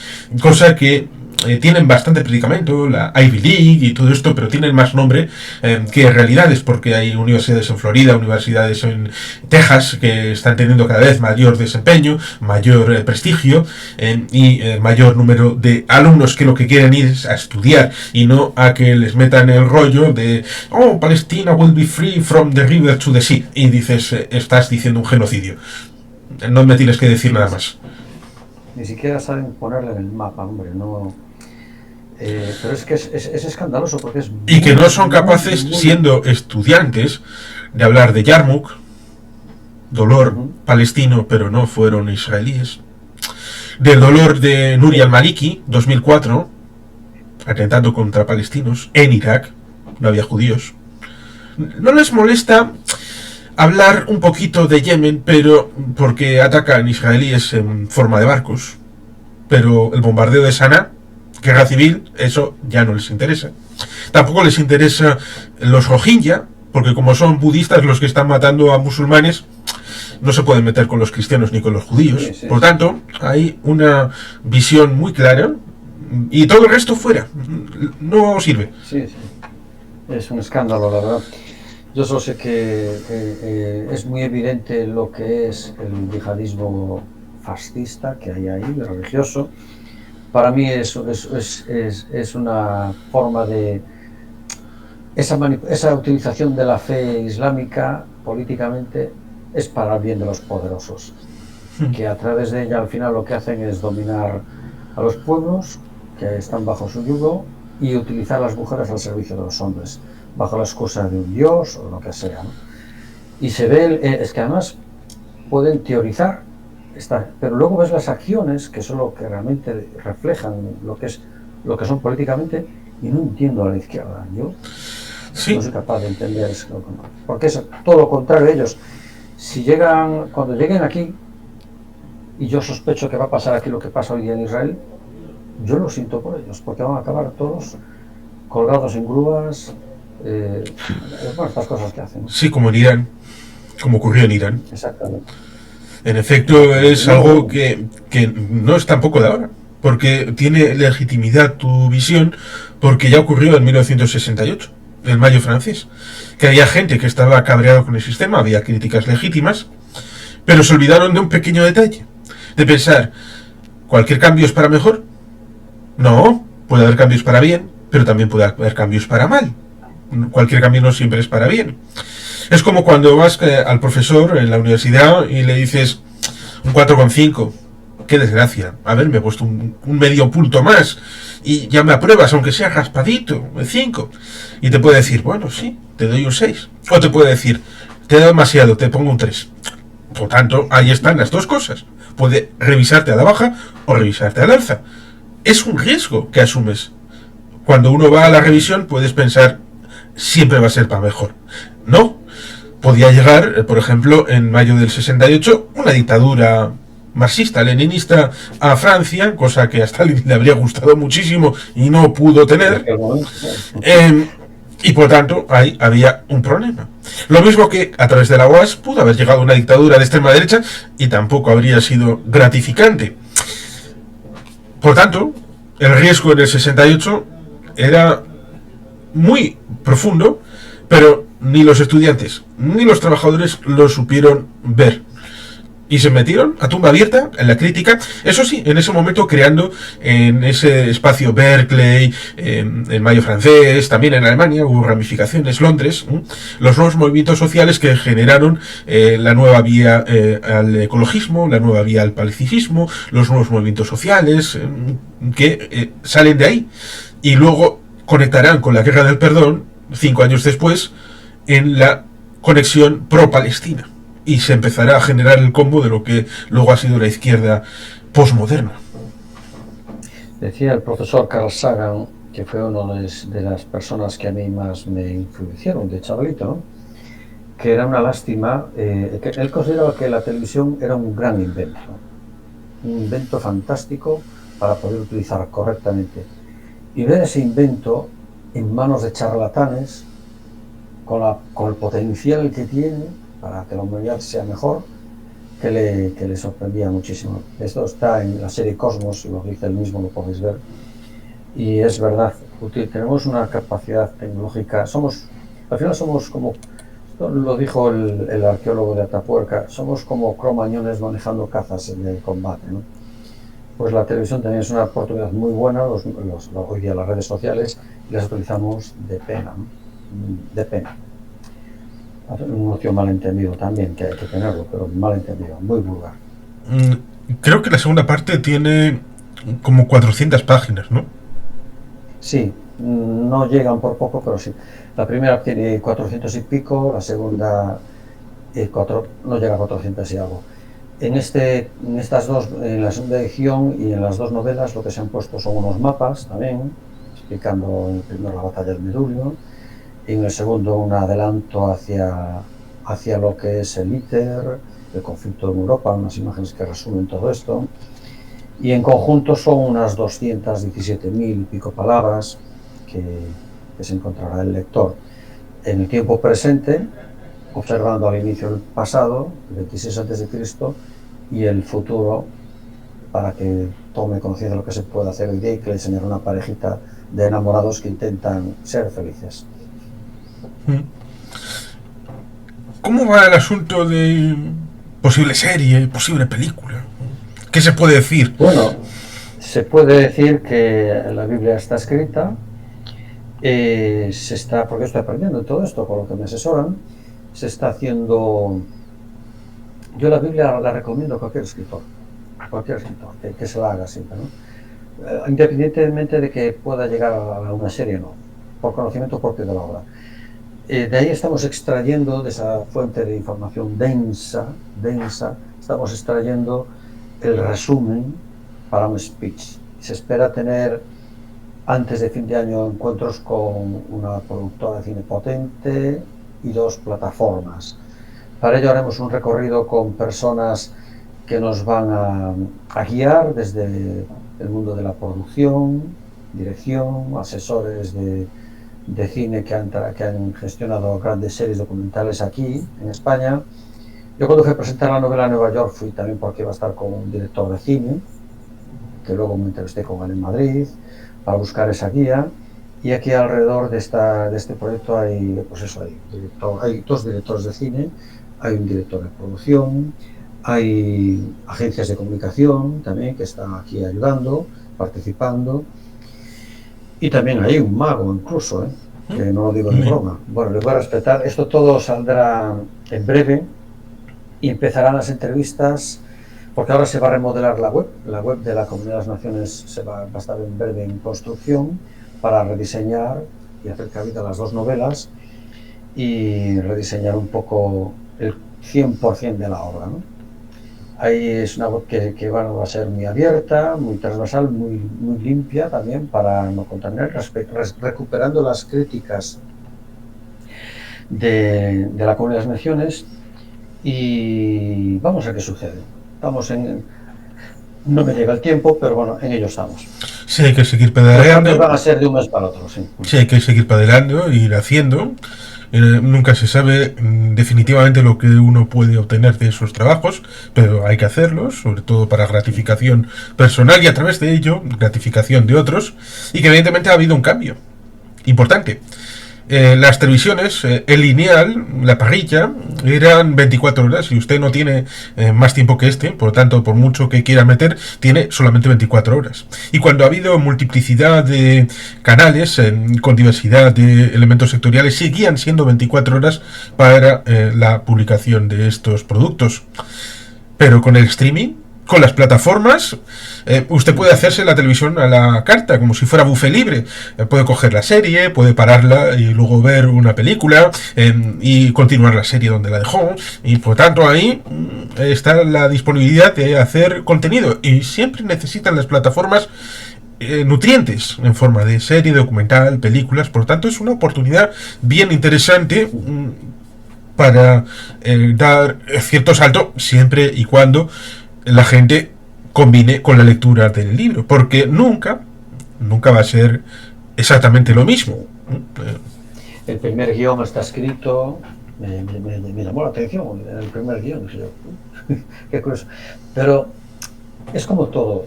cosa que tienen bastante predicamento, la Ivy League y todo esto, pero tienen más nombre que realidades, porque hay universidades en Florida, universidades en Texas, que están teniendo cada vez mayor desempeño, mayor prestigio, y mayor número de alumnos que lo que quieren ir es a estudiar, y no a que les metan el rollo de: oh, Palestina will be free from the river to the sea, y dices, estás diciendo un genocidio. No me tienes que decir nada más. Ni siquiera saben ponerle en el mapa, hombre, no... pero es que es escandaloso, porque es... Y que no son capaces, siendo estudiantes, de hablar de Yarmouk, dolor palestino, pero no fueron israelíes, del dolor de Nuri al-Maliki, 2004, atentando contra palestinos en Irak, no había judíos. No les molesta hablar un poquito de Yemen, pero porque atacan israelíes en forma de barcos, pero el bombardeo de Sanaa, guerra civil, eso ya no les interesa. Tampoco les interesa los Rohingya, porque como son budistas los que están matando a musulmanes, no se pueden meter con los cristianos ni con los judíos. Sí, sí, por tanto, hay una visión muy clara y todo el resto fuera. No sirve. sí, sí. Es un escándalo, la verdad. Yo solo sé que es muy evidente lo que es el yihadismo fascista que hay ahí, religioso. Para mí es una forma de... Esa utilización de la fe islámica políticamente es para el bien de los poderosos, que a través de ella al final lo que hacen es dominar a los pueblos que están bajo su yugo y utilizar a las mujeres al servicio de los hombres, bajo la excusa de un dios o lo que sea, ¿no? Y se ve, es que además pueden teorizar, pero luego ves las acciones, que son lo que realmente reflejan lo que son políticamente, y no entiendo a la izquierda. Yo Sí. no soy capaz de entender eso, porque es todo lo contrario. Ellos, cuando lleguen aquí, y yo sospecho que va a pasar aquí lo que pasa hoy día en Israel, yo lo siento por ellos, porque van a acabar todos colgados en grúas, bueno, estas cosas que hacen. Sí, como en Irán, como ocurrió en Irán. Exactamente. En efecto, es algo que no es tampoco de ahora, porque tiene legitimidad tu visión, porque ya ocurrió en 1968, el Mayo francés, que había gente que estaba cabreado con el sistema, había críticas legítimas, pero se olvidaron de un pequeño detalle, de pensar, ¿cualquier cambio es para mejor? No, puede haber cambios para bien, pero también puede haber cambios para mal. Cualquier cambio no siempre es para bien. Es como cuando vas al profesor en la universidad y le dices un 4,5. Qué desgracia. A ver, me he puesto un medio punto más y ya me apruebas, aunque sea raspadito, el 5. Y te puede decir, bueno, sí, te doy un 6. O te puede decir, te he dado demasiado, te pongo un 3. Por tanto, ahí están las dos cosas. Puede revisarte a la baja o revisarte al alza. Es un riesgo que asumes. Cuando uno va a la revisión puedes pensar, siempre va a ser para mejor. No. Podía llegar, por ejemplo, en mayo del 68, una dictadura marxista-leninista a Francia, cosa que a Stalin le habría gustado muchísimo y no pudo tener. Y por tanto, ahí había un problema. Lo mismo que a través de la OAS pudo haber llegado una dictadura de extrema derecha y tampoco habría sido gratificante. Por tanto, el riesgo en el 68 era muy profundo, pero ni los estudiantes ni los trabajadores lo supieron ver. Y se metieron a tumba abierta en la crítica, eso sí, en ese momento creando en ese espacio Berkeley, el Mayo francés, también en Alemania hubo ramificaciones, Londres, los nuevos movimientos sociales que generaron la nueva vía al ecologismo, la nueva vía al pacifismo, los nuevos movimientos sociales que salen de ahí y luego conectarán con la Guerra del Perdón 5 años después en la conexión pro-Palestina. Y se empezará a generar el combo de lo que luego ha sido la izquierda postmoderna. Decía el profesor Carl Sagan, que fue una de las personas que a mí más me influenciaron de chavalito, ¿no? Que era una lástima, que él consideraba que la televisión era un gran un invento fantástico para poder utilizar correctamente. Y ver ese invento en manos de charlatanes, con el potencial que tiene para que la humanidad sea mejor, que le sorprendía muchísimo. Esto está en la serie Cosmos, lo dice él mismo, lo podéis ver. Y es verdad, tenemos una capacidad tecnológica, al final somos como, lo dijo el arqueólogo de Atapuerca, somos como cromañones manejando cazas en el combate, ¿no? Pues la televisión también es una oportunidad muy buena, hoy día las redes sociales, y las utilizamos de pena, ¿no? De pena. Un ocio malentendido también, que hay que tenerlo, pero malentendido, muy vulgar. Creo que la segunda parte tiene como 400 páginas, ¿no? Sí, no llegan por poco, pero sí. La primera tiene 400 y pico, la segunda no llega a 400 y algo. En estas dos, en la segunda edición y en las dos novelas, lo que se han puesto son unos mapas también, explicando primero la batalla del Medullo, y en el segundo un adelanto hacia lo que es el ITER, el conflicto en Europa, unas imágenes que resumen todo esto, y en conjunto son unas 217.000 y pico palabras que se encontrará el lector. en el tiempo presente, observando al inicio el pasado, el 26 a.C., y el futuro, para que tome conciencia de lo que se puede hacer hoy día y que le enseñará una parejita de enamorados que intentan ser felices. ¿Cómo va el asunto de posible serie, posible película? ¿Qué se puede decir? Bueno, se puede decir que la Biblia está escrita, porque estoy aprendiendo todo esto, con lo que me asesoran, se está haciendo... Yo la Biblia la recomiendo a cualquier escritor que se la haga siempre, ¿no? Independientemente de que pueda llegar a una serie, no, por conocimiento propio de la obra. De ahí estamos extrayendo, de esa fuente de información densa, estamos extrayendo el resumen para un speech. Se espera tener antes de fin de año encuentros con una productora de cine potente y 2 plataformas. Para ello haremos un recorrido con personas que nos van a guiar desde el mundo de la producción, dirección, asesores de cine que han gestionado grandes series documentales aquí en España. Yo cuando fui a presentar la novela en Nueva York fui también porque iba a estar con un director de cine, que luego me entrevisté con él en Madrid para buscar esa guía. Y aquí alrededor de este proyecto hay 2 directores de cine, hay un director de producción, hay agencias de comunicación también que están aquí ayudando, participando, y también hay un mago incluso, que no lo digo de broma. Bueno, les voy a respetar. Esto todo saldrá en breve y empezarán las entrevistas, porque ahora se va a remodelar la web de la Comunidad de las Naciones va a estar en breve en construcción para rediseñar y hacer cabida a las 2 novelas y rediseñar un poco el 100% de la obra, ¿no? Ahí es una web que va a ser muy abierta, muy transversal, muy limpia también para no contaminar, recuperando las críticas de la Comunidad de las Naciones, y vamos a ver qué sucede. No me llega el tiempo, pero bueno, en ello estamos. Sí, hay que seguir pedaleando. Los van a ser de un mes para otro, sí. Sí, hay que seguir pedaleando, ir haciendo. Nunca se sabe definitivamente lo que uno puede obtener de esos trabajos, pero hay que hacerlos, sobre todo para gratificación personal y a través de ello gratificación de otros, y que evidentemente ha habido un cambio importante. Las televisiones, el lineal, la parrilla, eran 24 horas y usted no tiene más tiempo que por lo tanto, por mucho que quiera meter, tiene solamente 24 horas. Y cuando ha habido multiplicidad de canales con diversidad de elementos sectoriales, seguían siendo 24 horas para la publicación de estos productos. Pero con el streaming, con las plataformas, usted puede hacerse la televisión a la carta, como si fuera buffet libre. Puede coger la serie, puede pararla y luego ver una película y continuar la serie donde la dejó. Y por tanto ahí está la disponibilidad de hacer contenido. Y siempre necesitan las plataformas nutrientes en forma de serie, documental, películas. Por tanto es una oportunidad bien interesante para dar cierto salto, siempre y cuando la gente combine con la lectura del libro, porque nunca va a ser exactamente lo mismo. El primer guión está escrito, me llamó la atención el primer guión, dije yo, qué curioso. Pero es como todo,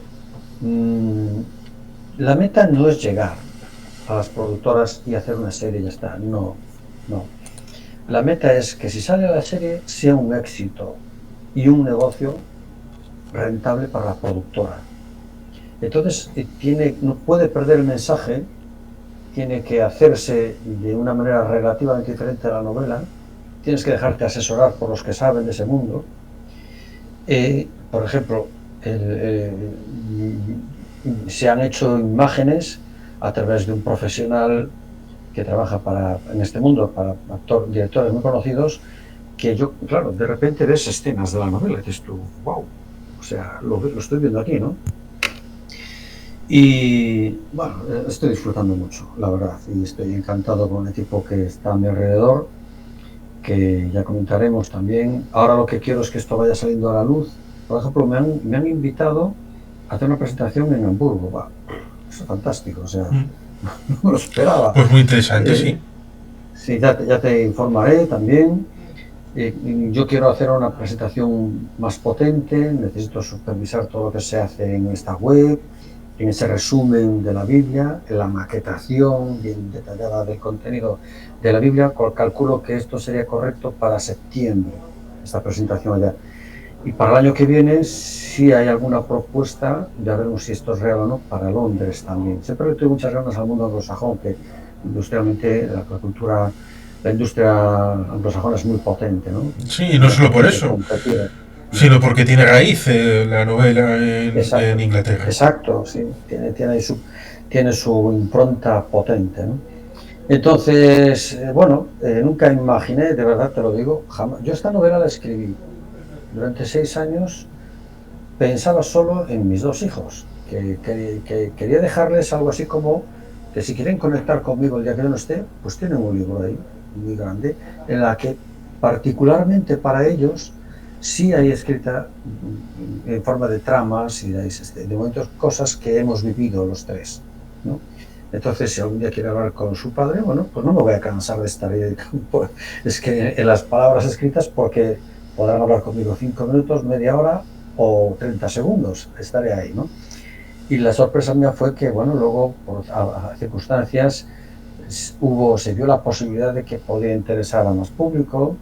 la meta no es llegar a las productoras y hacer una serie y ya está, no. La meta es que si sale la serie sea un éxito y un negocio rentable para la productora. Entonces no puede perder el mensaje, tiene que hacerse de una manera relativamente diferente a la novela, tienes que dejarte asesorar por los que saben de ese mundo. Por ejemplo, se han hecho imágenes a través de un profesional que trabaja en este mundo, para directores muy conocidos, que yo, claro, de repente ves escenas de la novela y dices tú, wow, o sea, lo estoy viendo aquí, ¿no? Y bueno, estoy disfrutando mucho, la verdad, y estoy encantado con el equipo que está a mi alrededor, que ya comentaremos también. Ahora lo que quiero es que esto vaya saliendo a la luz. Por ejemplo, me han invitado a hacer una presentación en Hamburgo. Wow, es fantástico, o sea, no me lo esperaba. Pues muy interesante, sí. sí, ya te informaré también. Yo quiero hacer una presentación más potente, necesito supervisar todo lo que se hace en esta web, en ese resumen de la Biblia, en la maquetación bien detallada del contenido de la Biblia. Calculo que esto sería correcto para septiembre, esta presentación allá. Y para el año que viene, si hay alguna propuesta, ya veremos si esto es real o no, para Londres también. Siempre le tengo muchas ganas al mundo anglosajón, que industrialmente la industria anglosajona es muy potente, ¿no? Sí, y no solo por eso, sino porque tiene raíz la novela en Inglaterra. Exacto, sí, tiene su impronta potente, ¿no? Entonces, bueno, nunca imaginé, de verdad te lo digo, jamás. Yo esta novela la escribí durante 6 años, pensaba solo en mis 2 hijos, que quería dejarles algo así como que si quieren conectar conmigo el día que yo no esté, pues tienen un libro ahí, muy grande, en la que particularmente para ellos sí hay escrita en forma de tramas y de momentos cosas que hemos vivido los 3, ¿no? Entonces, si algún día quiere hablar con su padre, bueno, pues no me voy a cansar de estar ahí, es que en las palabras escritas, porque podrán hablar conmigo 5 minutos, media hora o 30 segundos, estaré ahí, ¿no? Y la sorpresa mía fue que, bueno, luego, por circunstancias, se vio la posibilidad de que podía interesar a más público,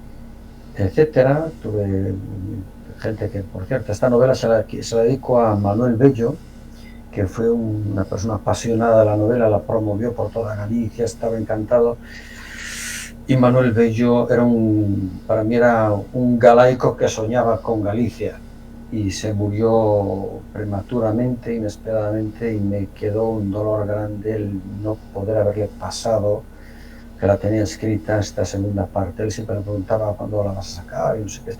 etcétera. Tuve gente que, por cierto, esta novela se la dedico a Manuel Bello, que fue una persona apasionada de la novela, la promovió por toda Galicia, estaba encantado. Y Manuel Bello para mí era un galaico que soñaba con Galicia, y se murió prematuramente, inesperadamente, y me quedó un dolor grande el no poder haberle pasado, que la tenía escrita esta segunda parte. Él siempre me preguntaba cuándo la vas a sacar, y no sé qué.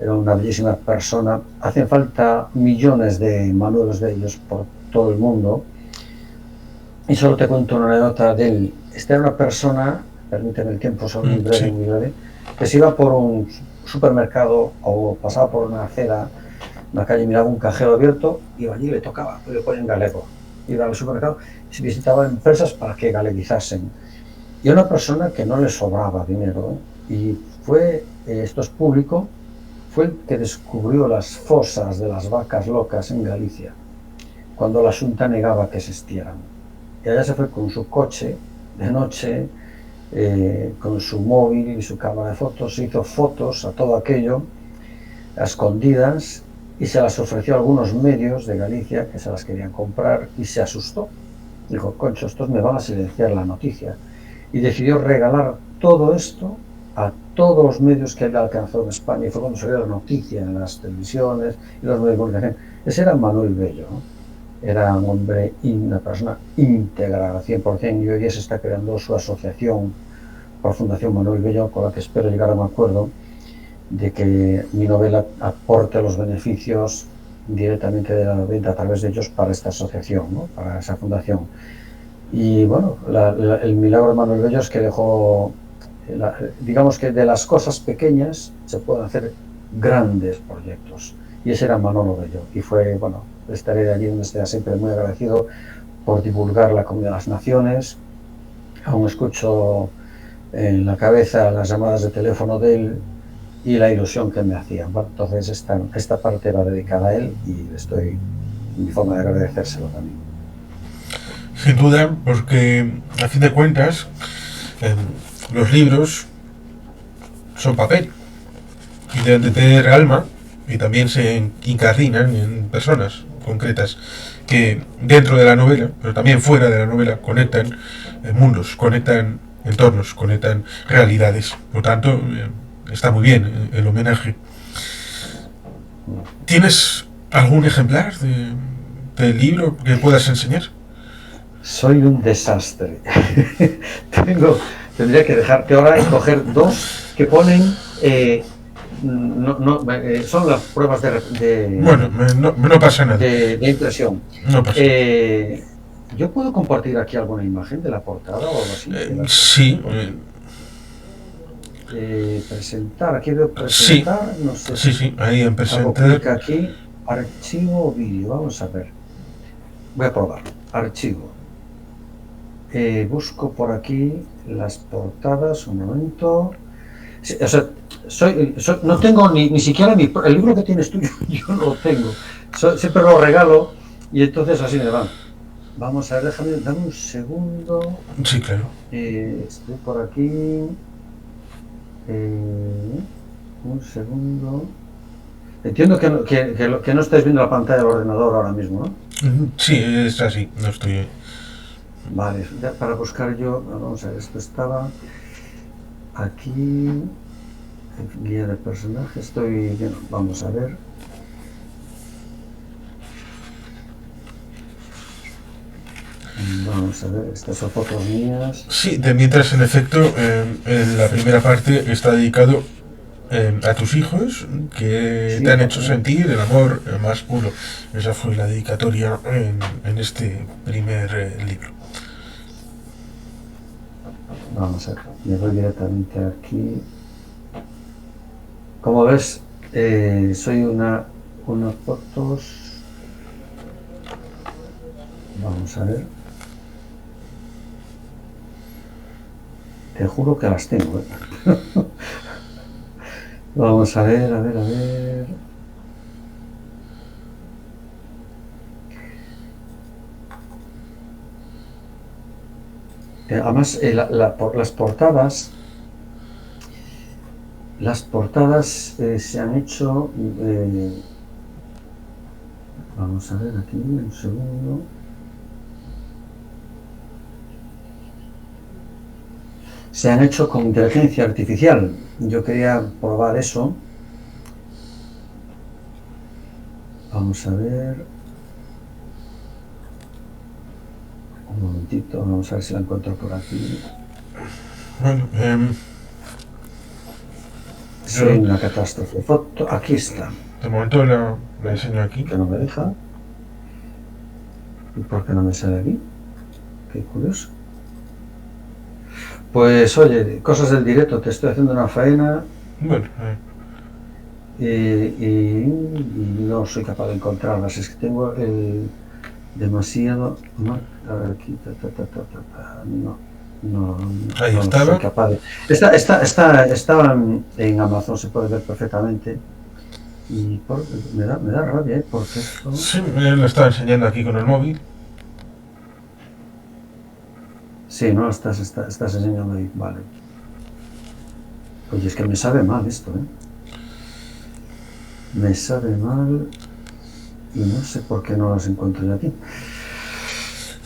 Era una bellísima persona. Hacen falta millones de Manueles de ellos por todo el mundo. Y solo te cuento una anécdota de él. Esta era una persona, permíteme el tiempo, solo muy breve, muy breve, que se iba por un supermercado o pasaba por una acera, una calle, miraba un cajero abierto, iba allí y le tocaba, le ponían galego. Iba al supermercado y se visitaba empresas para que galeguizasen. Y una persona que no le sobraba dinero, y esto es público, fue el que descubrió las fosas de las vacas locas en Galicia, cuando la Xunta negaba que existieran. Y allá se fue con su coche de noche, con su móvil y su cámara de fotos, hizo fotos a todo aquello a escondidas, y se las ofreció a algunos medios de Galicia que se las querían comprar, y se asustó. Dijo, concho, estos me van a silenciar la noticia. Y decidió regalar todo esto a todos los medios que él alcanzó en España, y fue cuando salió la noticia en las televisiones y los medios de comunicación. Ese era Manuel Bello, ¿no? Era un hombre, una persona íntegra al 100%, y hoy día se está creando su asociación por Fundación Manuel Bello, con la que espero llegar a un acuerdo de que mi novela aporte los beneficios directamente de la venta a través de ellos para esta asociación, ¿no? Para esa fundación. Y bueno, el milagro de Manuel Bello es que dejó, digamos que de las cosas pequeñas se pueden hacer grandes proyectos, y ese era Manolo Bello. Y fue, bueno, estaré de allí donde esté siempre muy agradecido por divulgar la Comunidad de las Naciones. Aún escucho en la cabeza las llamadas de teléfono de él y la ilusión que me hacía. Bueno, entonces esta parte va dedicada a él, y estoy en mi forma de agradecérselo también. Sin duda, porque a fin de cuentas los libros son papel y deben de tener alma, y también se incardinan en personas concretas que dentro de la novela, pero también fuera de la novela, conectan mundos, conectan entornos, conectan realidades. Por tanto, está muy bien el homenaje. ¿Tienes algún ejemplar del libro que puedas enseñar? Soy un desastre. Tendría que dejarte ahora y coger 2 que ponen son las pruebas de bueno, no pasa nada. De impresión. No pasa. ¿Yo puedo compartir aquí alguna imagen de la portada o algo así? Sí. Presentar, aquí veo presentar, sí, no sé. Sí, ahí en presentar. Aquí, archivo o vídeo, vamos a ver. Voy a probar, archivo. Busco por aquí las portadas, un momento. Sí, o sea, no tengo ni siquiera el libro que tienes tú, yo no lo tengo. Siempre lo regalo y entonces así me van. Vamos a ver, dame un segundo. Sí, claro. Estoy por aquí. Un segundo. Entiendo que no estáis viendo la pantalla del ordenador ahora mismo, ¿no? Sí, es así, no estoy... Vale, para buscar yo, vamos a ver, esto estaba aquí, guía de personaje, estoy viendo, vamos a ver. Vamos a ver, estas son fotos mías. Sí, de mientras, en efecto, en la primera parte está dedicado a tus hijos que Sí, te han hecho sentir el amor más puro. Esa fue la dedicatoria en este primer libro. Vamos a ver, me voy directamente aquí. Como ves, soy unas fotos. Vamos a ver. Te juro que las tengo. Vamos a ver, a ver. Además, las portadas se han hecho. Vamos a ver aquí, un segundo. Se han hecho con inteligencia artificial. Yo quería probar eso. Vamos a ver. Un momentito, vamos a ver si la encuentro por aquí. Bueno, Soy una catástrofe. Foto, aquí está. De momento la enseño aquí. Que no me deja. ¿Y por qué no me sale aquí? Qué curioso. Pues oye, cosas del directo, te estoy haciendo una faena. Bueno, y no soy capaz de encontrarlas. Es que tengo demasiado. A ver aquí. No ahí no estaba. soy capaz de. Estaba en Amazon, se puede ver perfectamente. Y me da rabia, porque esto. Sí, lo estaba enseñando aquí con el móvil. Sí, no, estás enseñando ahí, vale. Oye, es que me sabe mal esto, Me sabe mal y no sé por qué no las encuentro yo aquí.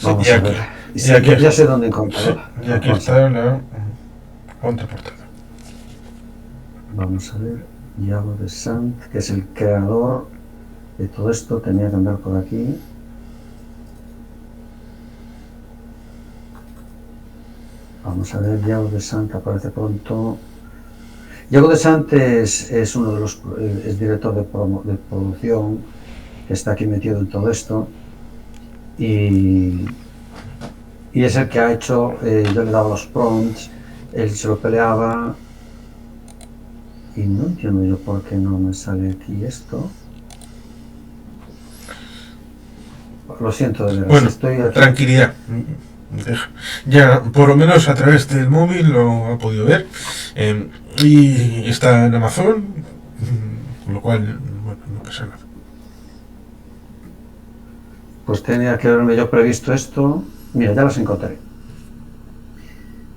Vamos a ver. Ya sé dónde encontrarla. Sí, y aquí está la contraportada. Vamos a ver. Yago de Sant, que es el creador de todo esto, tenía que andar por aquí. Vamos a ver, Yago de Sant aparece pronto. Yago de Sant es uno de los es director de producción que está aquí metido en todo esto y es el que ha hecho, yo le daba los prompts, él se lo peleaba y no entiendo yo por qué no me sale aquí esto. Lo siento de verdad. Bueno, estoy aquí. Tranquilidad. Ya por lo menos a través del móvil lo ha podido ver. Y está en Amazon, con lo cual, bueno, no pasa nada. Pues tenía que haberme yo previsto esto. Mira, ya las encontré.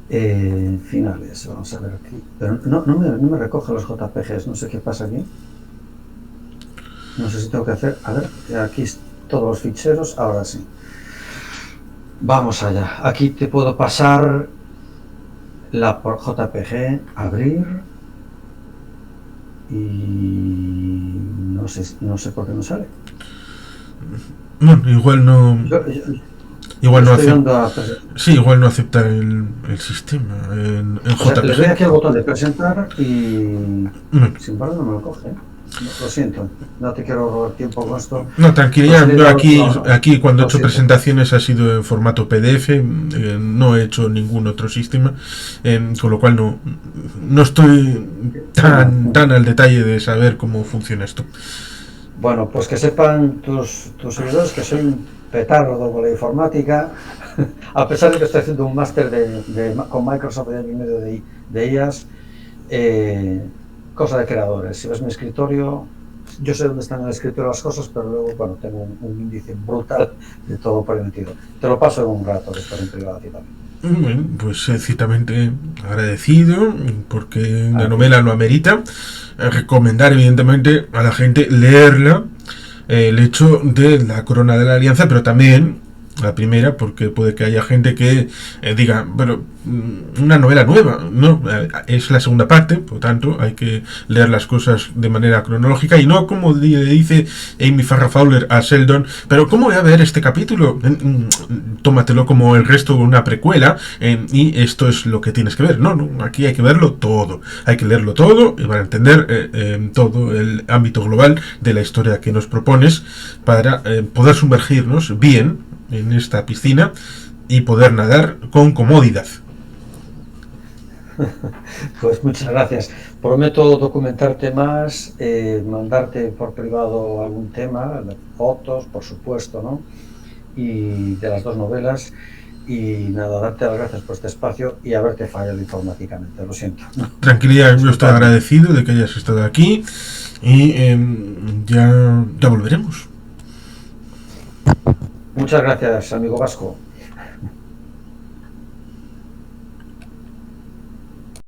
Finales, vamos a ver aquí. Pero no me recoge los JPGs, no sé qué pasa aquí. No sé si tengo que hacer. A ver, aquí todos los ficheros, ahora sí. Vamos allá. Aquí te puedo pasar la por JPG, abrir. Y no sé por qué no sale. Bueno, igual no. Igual no acepta. Sí, igual no acepta el sistema en JPG. Le doy aquí al botón de presentar y sin embargo no me lo coge. Lo siento, no te quiero robar tiempo con esto. No, tranquilidad, yo aquí cuando he hecho presentaciones ha sido en formato PDF, no he hecho ningún otro sistema, con lo cual no estoy tan al detalle de saber cómo funciona esto. Bueno, pues que sepan tus seguidores que soy un petardo con la informática, a pesar de que estoy haciendo un máster con Microsoft de año y medio de IAS, cosa de creadores. Si ves mi escritorio, yo sé dónde están en el escritorio las cosas, pero luego, bueno, tengo un índice brutal de todo por el metido. Te lo paso en un rato después en privado a ti también. Bueno, pues ciertamente agradecido, porque la novela lo amerita. Recomendar evidentemente a la gente leerla, el hecho de la Corona de la Alianza, pero también la primera, porque puede que haya gente que diga, bueno, una novela nueva, no, es la segunda parte, por lo tanto hay que leer las cosas de manera cronológica y no como le dice Amy Farrah Fowler a Sheldon, pero ¿cómo voy a ver este capítulo? Tómatelo como el resto, una precuela, y esto es lo que tienes que ver. No, aquí hay que verlo todo, hay que leerlo todo para entender todo el ámbito global de la historia que nos propones, para poder sumergirnos bien en esta piscina y poder nadar con comodidad. Pues muchas gracias. Prometo documentarte más, mandarte por privado algún tema, fotos, por supuesto, ¿no? Y de las dos novelas. Y nada, darte las gracias por este espacio y haberte fallado informáticamente, lo siento. Tranquilidad, yo estoy agradecido de que hayas estado aquí y ya volveremos. Muchas gracias, amigo vasco.